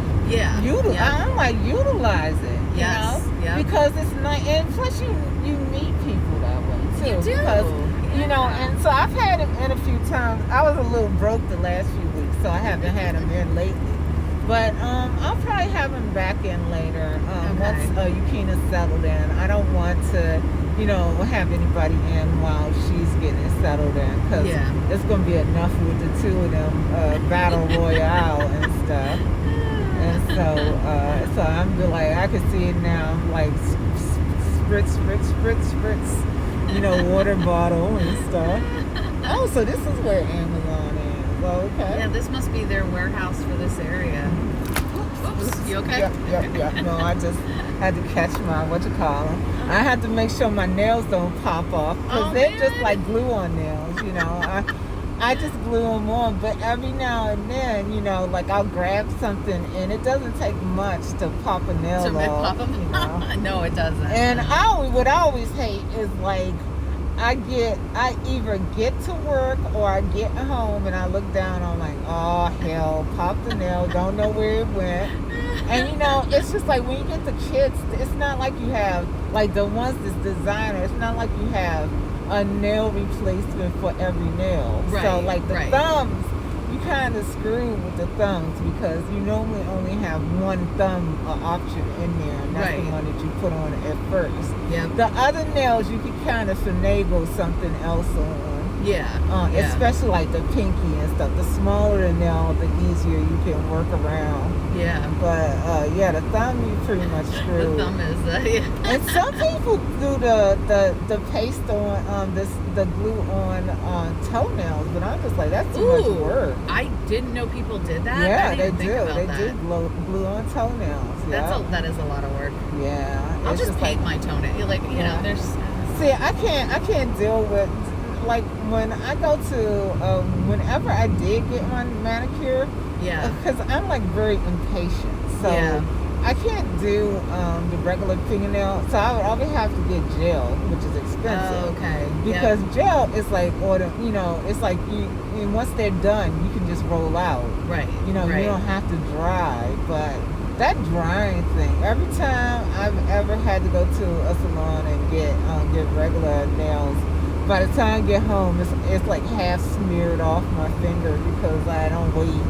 I'm like, utilize it. You know? Because it's nice, and plus you meet people that way too. You do. Because, and so I've had him in a few times. I was a little broke the last few weeks, so I haven't had him in lately. But I'll probably have him back in later once Yukina's settled in. I don't want to, have anybody in while she's getting settled in, because it's going to be enough with the two of them battle royale and stuff. And so I'm like, I can see it now, like spritz, water bottle and stuff. Oh, so this is where Amazon is. Okay. Yeah, this must be their warehouse for this area. Oops, you okay? Yep. No, I just had to catch my, I had to make sure my nails don't pop off, because they're just like glue-on nails, I just glue them on, but every now and then, like I'll grab something, and it doesn't take much to pop a nail off. No, it doesn't. And what I always hate is like, I either get to work or I get home and I look down, I'm like, oh hell, popped the nail, don't know where it went. And it's just like when you get the kids, it's not like you have, like the ones that's designer, it's not like you have a nail replacement for every nail. So like the thumbs, you kind of screwed with the thumbs because you normally only have one thumb option in there, and that's Right. the one that you put on at first. Yep. The other nails you can kind of finagle something else on. Yeah. Yeah. Especially like the pinky and stuff. The smaller the nail, the easier you can work around. Yeah. But yeah, the thumb you pretty much The screwed. thumb is, yeah. And some people do the paste on the glue on toenails, but I'm just like, that's too much Ooh, work. I didn't know people did that. Yeah, I they didn't think do. about They that. do glue on toenails. Yeah. That is a lot of work. Yeah. I'll It's just paint like, my toenail. Like, you know, Yeah. there's. See, I can't deal with, like, when I go to whenever I did get my manicure, Yeah. because I'm like very impatient, so Yeah. I can't do the regular fingernail, so I would have to get gel, which is expensive. Oh, okay. Because gel is like it's like and once they're done, you can just roll out. Right. You know, right. you don't have to dry, but that drying thing, every time I've ever had to go to a salon and get regular nails, by the time I get home, it's like half smeared off my finger because I don't wait.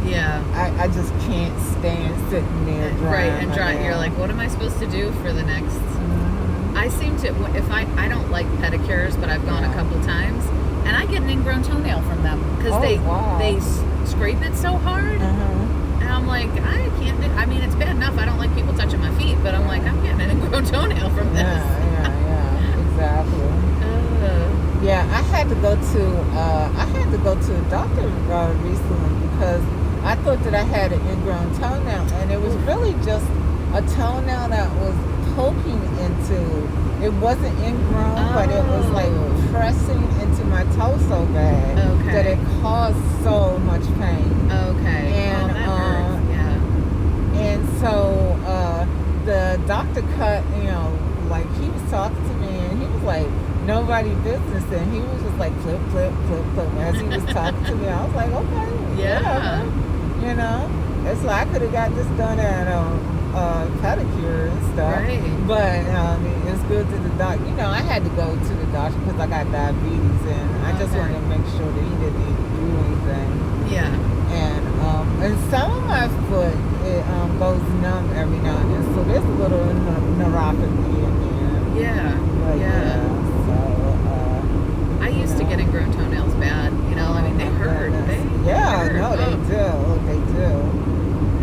Yeah. I just can't stand sitting there drying. Right, and my dry. nails. You're like, what am I supposed to do for the next? Mhm. I seem to, if I don't like pedicures, but I've gone a Yeah. couple times, and I get an ingrown toenail from them because Oh, wow. they scrape it so hard, and I'm like, I can't. I mean, it's bad enough I don't like people touching my feet, but I'm like, I'm getting an ingrown toenail from this. Yeah, exactly. Yeah, I had to go to a doctor recently because I thought that I had an ingrown toenail, and it was really just a toenail that was poking into. It wasn't ingrown, but it was like pressing into my toe so bad that it caused so much pain. Okay. And, that hurts. Yeah. And so the doctor like he was talking to me, and he was like, nobody business, and he was just like flip, flip, flip, flip as he was talking to me. I was like, okay, Yeah. whatever. You know, it's like I could have got this done at pedicure and stuff. Right. But it's good to the doc. You know, I had to go to the doctor because I got diabetes, and I just Okay. wanted to make sure that he didn't do anything. Yeah. And some of my foot goes numb every now and then, so there's a little neuropathy in there. Yeah. But Yeah. so I used to get ingrown toenails bad. You know, I mean, they hurt. Yeah, hurt. no, they do.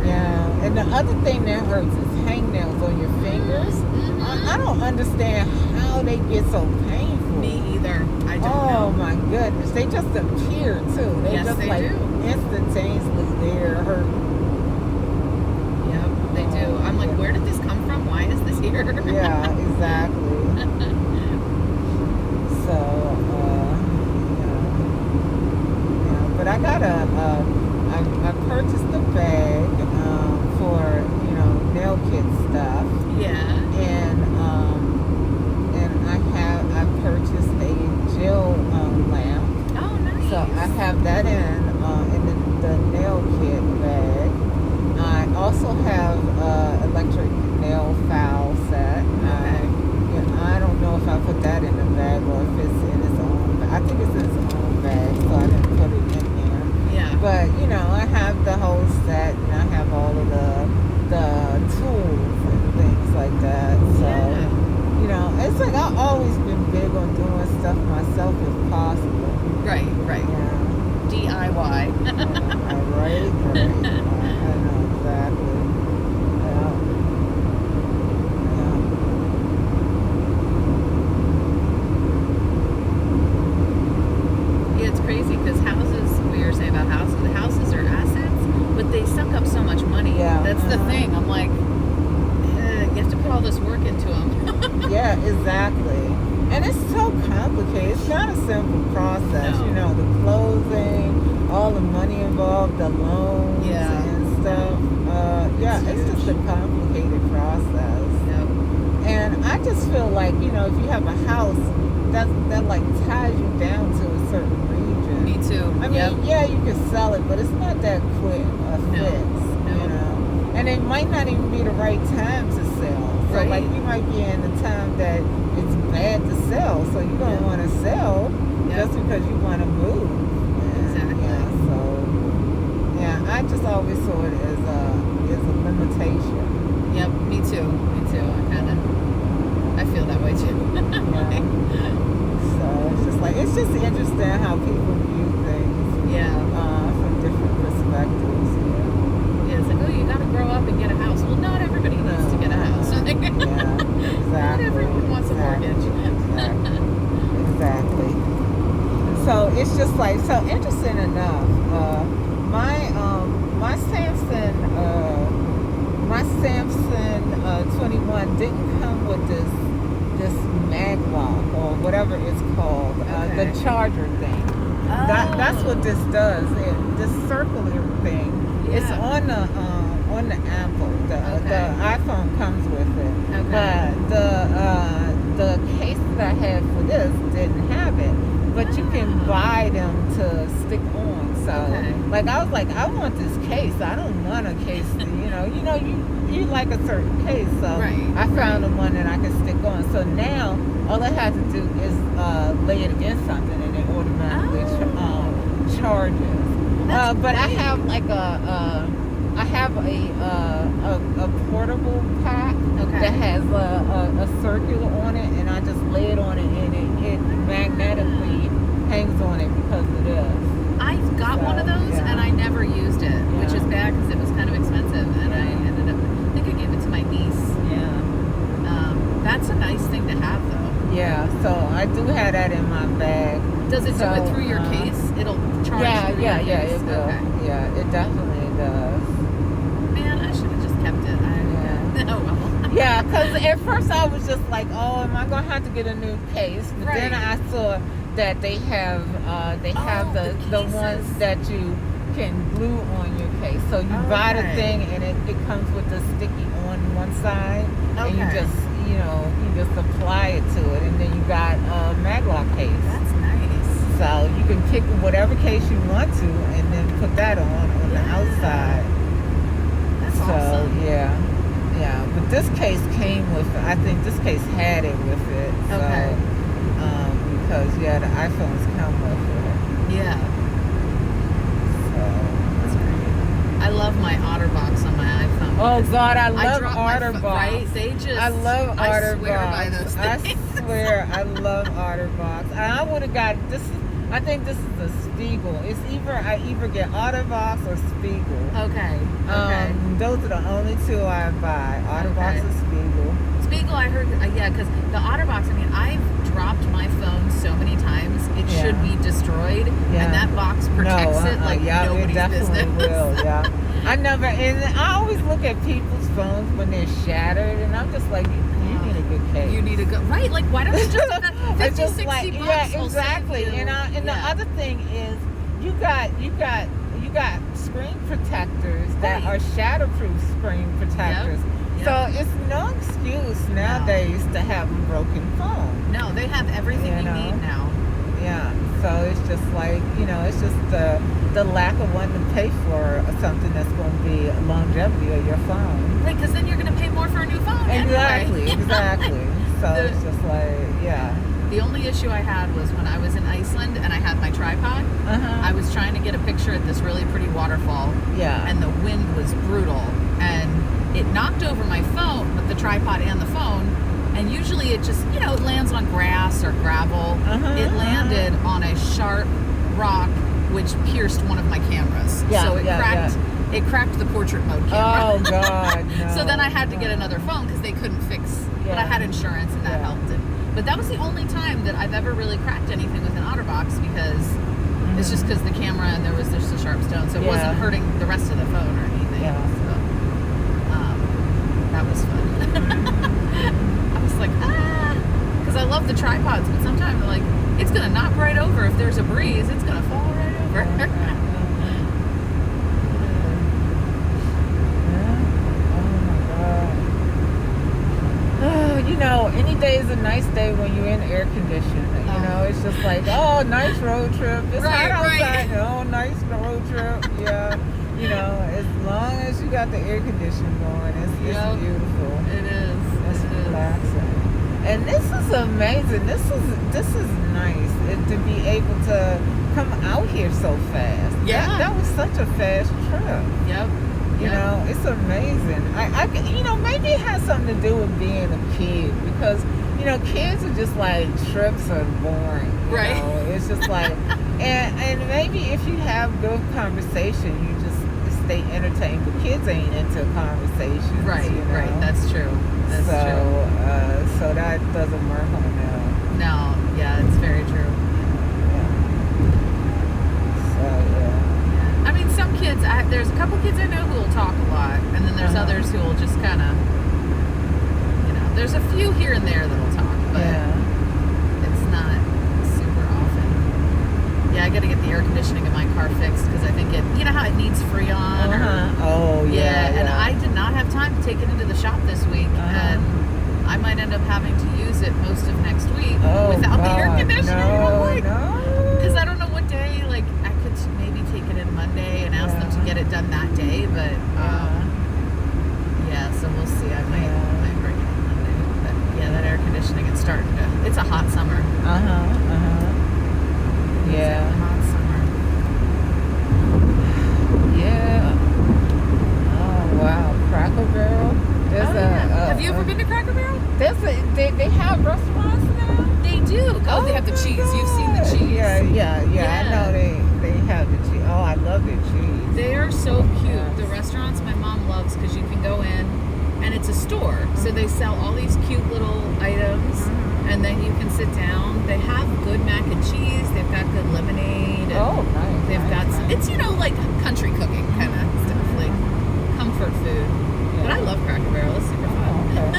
Yeah, and the other thing that hurts is hangnails on your fingers. I don't understand how they get so painful. Me either. I don't Oh know. my goodness, they just appear too. They Yes, just they like do. instantaneously they're hurting. Yep, they do. I'm like, where did this come from? Why is this here? Yeah, exactly. So, yeah, but I got I purchased a bag for nail kit stuff, Yeah. and I purchased a gel lamp. Oh, nice. So I have that in the nail kit bag. I also have electric nail file set. I don't know if I put that in the bag or if it's in its own. I think it's in its own bag, so I didn't put it in there. Yeah. But I have the whole set, and I have all of the tools and things like that. So it's like I've always been big on doing stuff myself if possible. Right. Yeah. DIY. Right. I know exactly. Yeah, it's crazy because houses, we were saying about houses, the houses are assets, but they suck up so much money. Yeah. That's the thing. I'm like, you have to put all this work into them. Yeah, exactly. And it's so complicated. It's not a simple process. No. The closing, all the money involved, the loans and stuff. It's just a complicated process. Yep. And I just feel like, if you have a house, that like ties you down to a certain region. Me too. I mean, you can sell it, but it's not that quick a fix, No. And it might not even be the right time to sell. So, Right. like, you might be in a time that it's bad to sell, so you don't want to sell just because you want to move. And, Exactly. Yeah, so I just always saw it as a limitation. Yep, me too. I feel that way too. So it's just interesting how people view things Yeah. from different perspectives. Yeah, it's like, oh, you gotta grow up and get a house. Well, not everybody needs to get a house. Yeah, exactly. Not everyone wants a mortgage. Exactly. So it's just like, so interesting enough. My Samsung 21 didn't come with this mag lock or whatever it's called, the charger thing. That's what this does. This circular thing. Yeah. It's on the Apple. The iPhone comes with it. Okay. But the case that I had for this didn't have it. But you can buy them to stick on. So like I was like, I want this case. I don't want a case. You like a certain case. So I found the one that I can stick on. So now all I have to do is lay it against something and it automatically charges. But I have like a portable pack that has a circular on it, and I just lay it on it, and it magnetically hangs on it because of this. I've got one of those, and I never used it, which is bad because it was kind of expensive, and I ended up, I think I gave it to my niece. That's a nice thing to have, though. Yeah, so I do have that in my bag. Does it do it through your case? It'll charge through your case? It will. Yeah, it definitely does. Man, I should have just kept it. Oh, well. Yeah, because at first I was just like, oh, am I going to have to get a new case? But then I saw that they have the ones that you can glue on your case. So you buy the thing and it comes with the sticky on one side, and you just apply it to it, and then you got a maglock case. That's nice. So you can pick whatever case you want to, and then put that on the outside. That's awesome. Yeah. But this case came with, I think this case had it with it. So, because the iPhones come with it. Yeah. So that's great. I love my OtterBox on my iPhone. Oh God, I love OtterBox. Right? They just. I love OtterBox. I swear by those things. I swear, I love OtterBox. I would have got this. I think this is a Spiegel. It's I either get OtterBox or Spiegel. Okay. Those are the only two I buy. OtterBox or Spiegel. Spiegel, I heard, because the OtterBox, I mean, I've dropped my phone so many times, it should be destroyed, and that box protects it like nobody's business. It definitely will, and I always look at people's phones when they're shattered, and I'm just like, you need a good case. You need a good, right? Like, why don't you just spend 50, 60 bucks? Yeah, exactly. And the other thing is, you got screen protectors that are shatterproof screen protectors. Yep. So it's no excuse nowadays to have a broken phone. No, they have everything you need now. Yeah. So it's just like, it's just the lack of wanting to pay for something that's going to be a longevity of your phone. Right, because then you're going to pay more for a new phone. Exactly. Anyway. Exactly. So it's just like, The only issue I had was when I was in Iceland and I had my tripod. I was trying to get a picture at this really pretty waterfall. Yeah. And the wind was brutal. And it knocked over my phone, with the tripod and the phone. And usually it just, it lands on grass or gravel. It landed on a sharp rock, which pierced one of my cameras. So it cracked. It cracked the portrait mode camera. Oh, God. No, so then I had to get another phone because they couldn't fix. But I had insurance and that helped it. But that was the only time that I've ever really cracked anything with an OtterBox, because it's just because the camera and there was just a sharp stone, so it wasn't hurting the rest of the phone or anything. So that was fun. I was like, because I love the tripods, but sometimes they're like, it's gonna knock right over if there's a breeze. It's gonna fall right over. Any day is a nice day when you're in air conditioning. It's just like, oh, nice road trip. It's hot outside. Oh, nice road trip. Yeah. As long as you got the air conditioning going, it's beautiful. It is. It's relaxing. And this is amazing. This is nice to be able to come out here so fast. Yeah. That was such a fast trip. Yep. You know, it's amazing. Maybe it has something to do with being a kid because, kids are just like, trips are boring. Right. It's just like, and maybe if you have good conversation, you just stay entertained. But kids ain't into conversation. Right. Right. That's true. That's true. So that doesn't work on them. No. Yeah, it's very true. So yeah. I mean, some kids. There's a couple kids I know who will talk a lot, and then there's others who will just kind of, There's a few here and there that'll talk, but it's not super often. Yeah, I got to get the air conditioning in my car fixed because I think you know how it needs Freon. Oh yeah. And I did not have time to take it into the shop this week, and I might end up having to use it most of next week without the air conditioning. Because I don't know what day. Like I could maybe take it in Monday and ask them to get it done that day, but so we'll see. I might bring it in Monday. But yeah, that air conditioning, it's starting to. It's a hot summer. Yeah. It's a hot summer. Yeah. Oh wow, Cracker Barrel. Have you ever been to Cracker Barrel? They have restaurants now. They do. They have the cheese. You've seen the cheese. Yeah. I know they have the cheese. Oh, I love their cheese. They are so cute. The restaurants my mom loves because you can go in and it's a store. So they sell all these cute little items and then you can sit down. They have good mac and cheese. They've got good lemonade. And Nice. They've got it's like country cooking kind of stuff, like comfort food. But I love Cracker Barrel. It's super fun. Okay,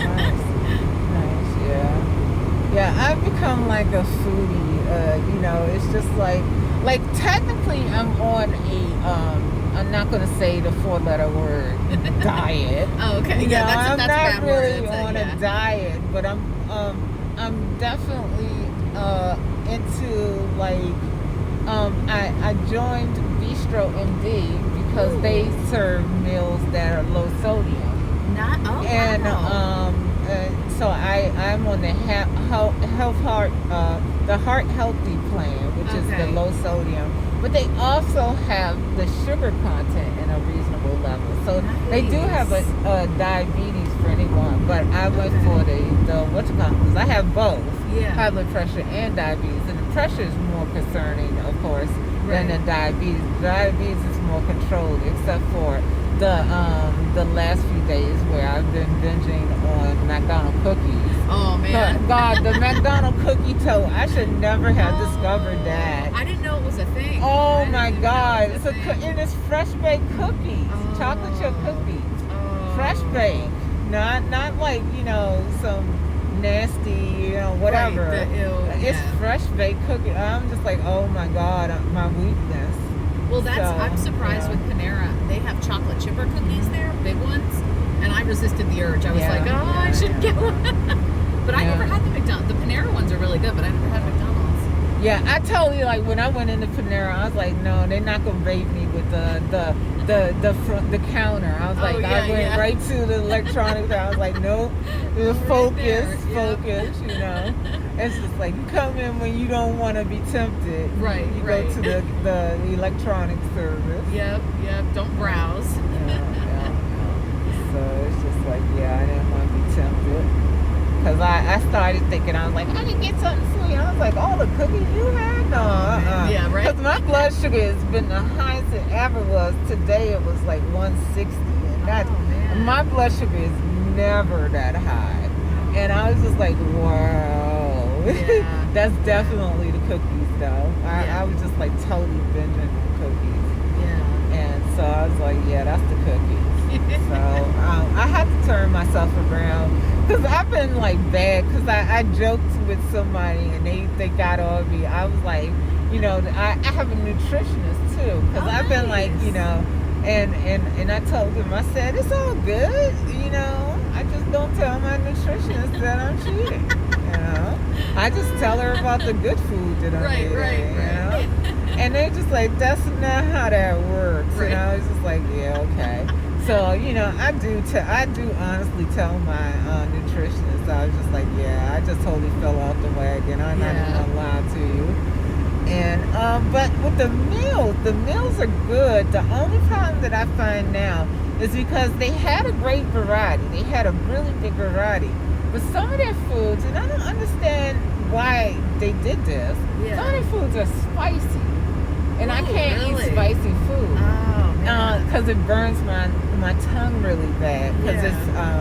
nice. Yeah, I've become like a foodie. It's just like technically I'm on a I'm not gonna say the 4-letter word diet. Oh, okay. Yeah, I'm that's a not bad word. really on a diet, but I'm definitely into like I joined Bistro MD because they serve meals that are low sodium. So I'm on the heart healthy plan, which is the low sodium. But they also have the sugar content in a reasonable level. So they do have a diabetes for anyone. But I went for the because I have both high blood pressure and diabetes, and the pressure is more concerning, of course, than the diabetes. Diabetes is more controlled, except for the last few days where I've been binging on McDonald's cookies. Oh man! God, the McDonald's cookie toe. I should never have discovered that. I didn't know it was a thing. Oh my God! It's fresh baked cookies, chocolate chip cookies, fresh baked. Not like some nasty whatever. Right, it's fresh baked cookie. I'm just like, oh my God, my weakness. Well, I'm surprised with Panera. They have chocolate chipper cookies there, big ones, and I resisted the urge. I was like, I should get one. But I never had the McDonald's. The Panera ones are really good, but I never had McDonald's. Yeah, I told you, like when I went into Panera, I was like, no, they're not gonna bait me with the counter. I was like, I went right to the electronics. I was like, nope, focus. It's just like you come in when you don't want to be tempted. Right. You go to the electronic service. Yep. Don't browse. So it's just like, I didn't want to be tempted. Because I started thinking, I was like, I can get something sweet. I was like, all the cookies you had? No, Yeah, right. Because my blood sugar has been the highest it ever was. Today it was like 160. And my blood sugar is never that high. And I was just like, wow. Yeah. That's definitely the cookies, though. I was just like totally binging on cookies. Yeah. And so I was like, that's the cookies. So I had to turn myself around because I've been like bad because I joked with somebody and they got on me. I was like, I have a nutritionist too because I've been like, and I told him, I said, it's all good, I just don't tell my nutritionist that I'm cheating, I just tell her about the good food that I'm eating, right. And they're just like, that's not how that works, Right. and I was just like, okay. So, I do honestly tell my nutritionist, I was just like, I just totally fell off the wagon. I'm not even gonna lie to you. And but with the meals are good. The only problem that I find now is because they had a great variety. They had a really big variety. But some of their foods, and I don't understand why they did this, Yeah. some of their foods are spicy. And I Ooh, can't really? eat spicy food. Oh, man. Because it burns my tongue really bad. Because Yeah.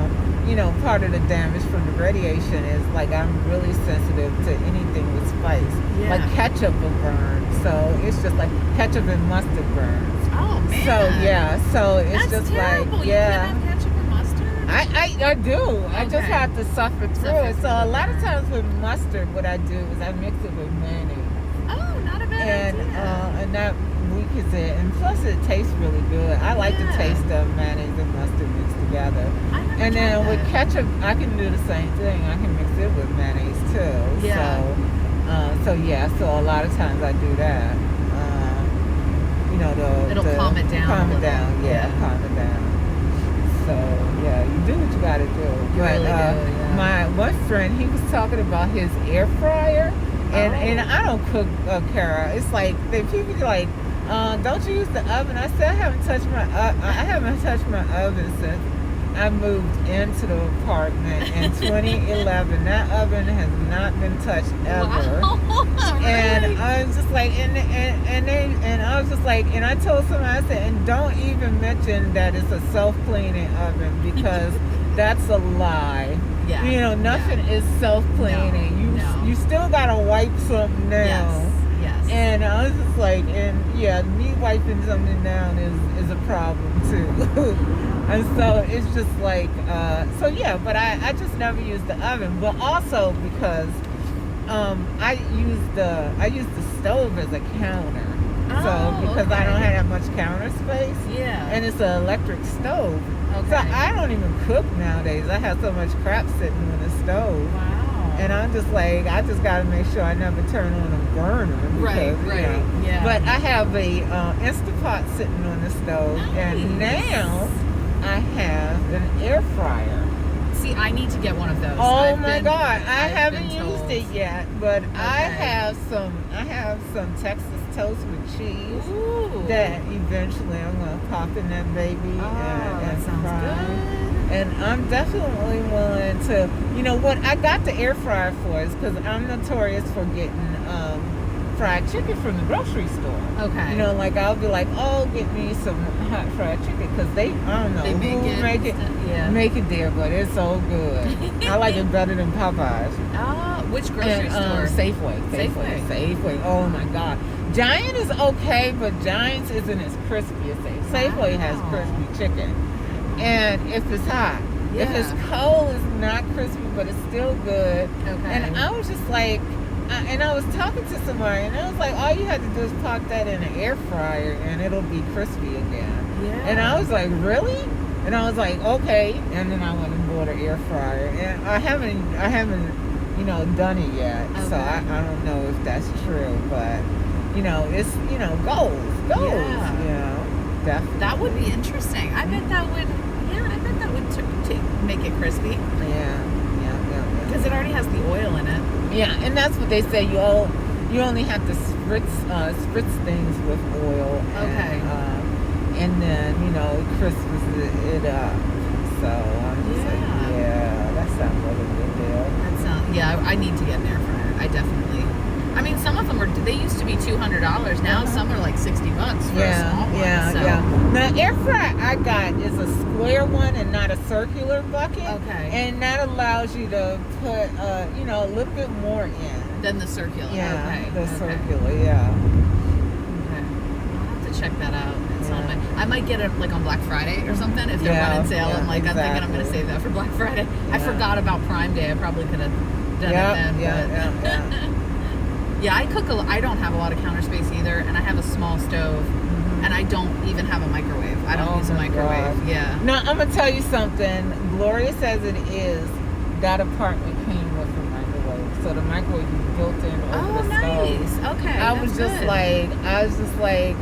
it's, you know, part of the damage from the radiation is like I'm really sensitive to anything with spice. Yeah. Like ketchup will burn. So it's just like ketchup and mustard burns. Oh, man. So yeah, so it's That's just terrible. like, You yeah. can't have ketchup or mustard? I do. I just Okay. have to suffer through Suffer it. through So a the lot of burn. times with mustard, what I do is I mix it with mayonnaise. Oh, not a bad And idea. that weakens it, and plus it tastes really good. I like the Yeah. taste of mayonnaise and mustard mixed together. I never And then tried with that. ketchup, I can do the same thing. I can mix it with mayonnaise too. Yeah. So yeah. So a lot of times I do that. You know, It'll calm it down a Calm it little. down. Yeah, Yeah. calm it down. So yeah, you do what you got to do. You really do, yeah. My one friend, he was talking about his air fryer. And Oh. I don't cook, Kara. It's like people be like, don't you use the oven? I said I haven't touched my oven since I moved into the apartment in 2011. That oven has not been touched ever. Wow. And Really? I was just like, and I was just like, and I told somebody, I said, and don't even mention that it's a self-cleaning oven because that's a lie. Yeah. You know, nothing is self-cleaning. No. You still gotta wipe something down. Yes. And I was just like, and yeah, me wiping something down is a problem too. And so it's just like, so yeah, but I just never use the oven. But also because I use the stove as a counter. So Oh, because I okay. don't have that much counter space. Yeah. And it's an electric stove. Okay. So I don't even cook nowadays. I have so much crap sitting on the stove. Wow. And I'm just like, I just got to make sure I never turn on a burner. Because, Right, you know. yeah. But I have a Instapot sitting on the stove. And Nice. now I have an air fryer. See, I need to get one of those. Oh my God. I I've haven't been used told. it yet. But I Okay. have some Texas toast with cheese. Ooh. That eventually I'm gonna pop in that baby that and sounds fry. good. And I'm definitely willing to. You know what I got the air fryer for is because I'm notorious for getting fried chicken from the grocery store. Okay. You know, like I'll be like, oh, get me some hot fried chicken because I don't know They make who it. make it. Yeah. Make it there, but it's so good. I like it better than Popeyes. Oh, which grocery And, store? Safeway. Oh my God. Giant is okay, but Giant's isn't as crispy as Safeway has Wow. crispy chicken. And if it's hot. If Yeah. it's cold, it's not crispy, but it's still good. Okay. And I was just like, and I was talking to somebody, and I was like, all you have to do is pop that in an air fryer, and it'll be crispy again. Yeah. And I was like, really? And I was like, okay. And then I went and bought an air fryer, and I haven't, you know, done it yet. So Okay. I don't know if that's true, but you know, it's goals. Yeah. You know, definitely. That would be interesting. I bet that would. Yeah, I bet that would make it crispy Yeah. because it already has the oil in it. Yeah, and that's what they say. You only have to spritz things with oil. Okay. And then it crispens it up. So I'm just like, Yeah. yeah, that sounds like a good deal. That sounds. Yeah, I need to get an air fryer. I definitely. I mean, some of them they used to be $200. Now some are like $60 for a small one. Yeah. Now, air fryer I got is a square one and not a circular bucket. Okay. And that allows you to put, a little bit more in. Then the circular. Yeah, Okay. the okay. circular, yeah. Okay. I'll have to check that out. It's on Yeah. I might get it like on Black Friday or something if they're Yeah, running sale. yeah, I'm thinking I'm going to exactly. save that for Black Friday. I Yeah. forgot about Prime Day. I probably could have done Yep, it then. yeah. Yeah, I cook I don't have a lot of counter space either, and I have a small stove, and I don't even have a microwave. I don't Oh use a my microwave. God. Yeah. Now, I'm going to tell you something. Glorious as it is, that apartment came with a microwave. So the microwave is built in over Oh, the nice. stove. Okay. I that's was just good. like,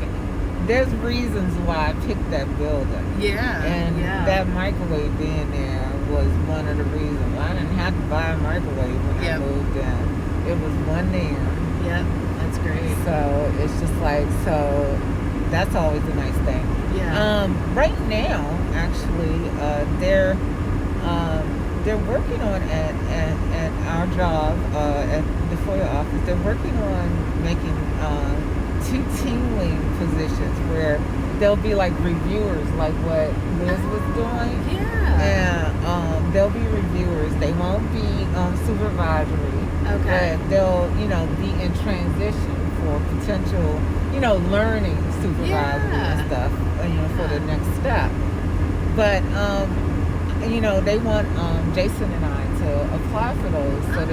there's reasons why I picked that building. Yeah. And yeah. that microwave being there was one of the reasons. I didn't have to buy a microwave when I Yep. moved in. It was one there. Yep. That's great. So it's just like, so that's always a nice thing. Yeah. Right now, actually, they're working on at our job at the FOIA office. They're working on making 2 team lead positions where they'll be like reviewers, like what Liz was doing. Yeah. And they'll be reviewers. They won't be supervisory. Okay. But they'll, be in transition for potential, learning supervisory and stuff, for the next step. But, they want Jason and I to apply for those so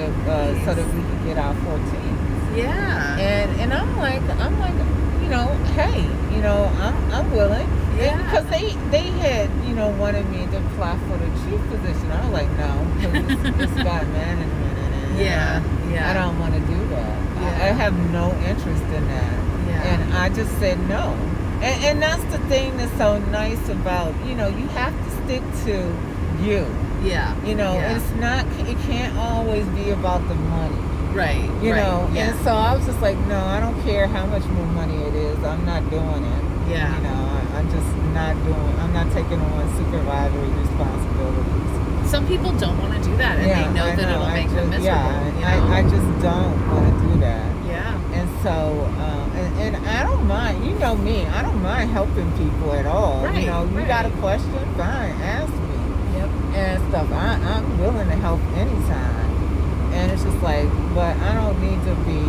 that we can get our 14s. Yeah. And I'm like, hey, I'm willing. Yeah. Because they had, wanted me to apply for the chief position. I was like, no, because it's got management in it. Yeah. Yeah. I don't want to do that. Yeah. I have no interest in that. Yeah. And I just said no. And that's the thing that's so nice about, you have to stick to you. Yeah. Yeah. It's not, it can't always be about the money. Right. You right. know, Yeah. and so I was just like, no, I don't care how much more money it is. I'm not doing it. Yeah. I'm just I'm not taking on supervisory responsibilities. Some people don't want to do that, and they know that it'll make them miserable. Yeah, I just don't want to do that. Yeah. And so, and I don't mind, you know me, I don't mind helping people at all. Right, You got a question, fine, ask me. Yep. And stuff. I'm willing to help anytime. And it's just like, but I don't need to be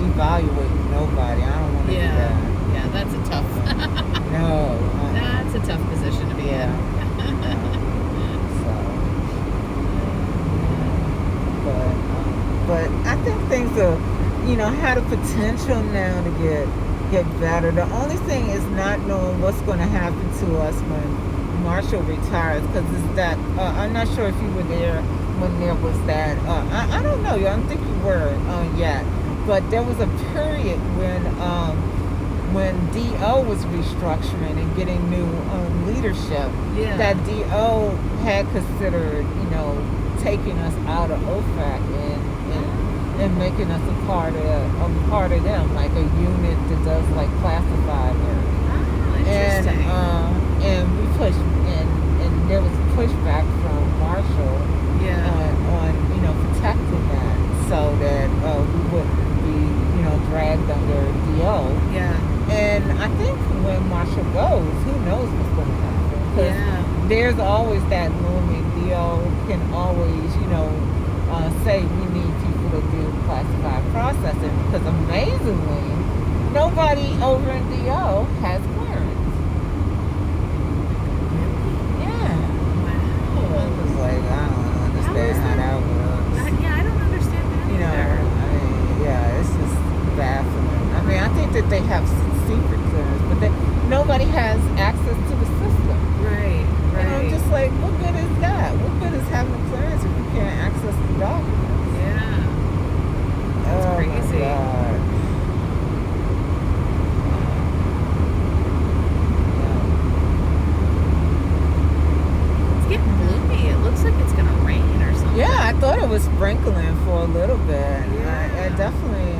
evaluating nobody. I don't want to do that. Yeah, that's a tough. No. That's a tough position to be in. But I think things are, had a potential now to get better. The only thing is not knowing what's going to happen to us when Marshall retires, because it's that, I'm not sure if you were there when there was that, I don't know, I don't think you were yet, but there was a period when DO was restructuring and getting new leadership, Yeah. that DO had considered, taking us out of OFAC and making us a part of them, like a unit that does like classified work. Oh, interesting. And we pushed, and there was pushback from Marshall on protecting that, so that we wouldn't be dragged under DO. Yeah. And I think when Marshall goes, who knows what's going to happen? 'Cause Yeah. there's always that looming. DO can always, say we need people to do classified processing, because amazingly, nobody over in DO has clearance. Yeah. Wow. I'm just like, I don't understand how that works. Yeah, I don't understand that either. It's just baffling. I mean, I think that they have secret clearance, but nobody has access to the system. Right. And I'm just like, what good is that? What good is having a clearance if you can't access the documents? Yeah. That's Oh crazy. my God. It's getting gloomy. It looks like it's gonna rain or something. Yeah, I thought it was sprinkling for a little bit. Yeah. I definitely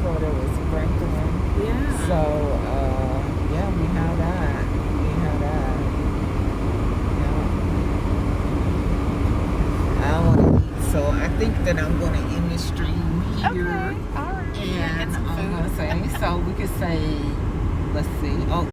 thought it was sprinkling. Yeah. So, we have that. Yeah. I want to eat, so I think that I'm going to end the stream here. Okay. All right. And Get some I'm food. going to say, so we could say, let's see. Oh.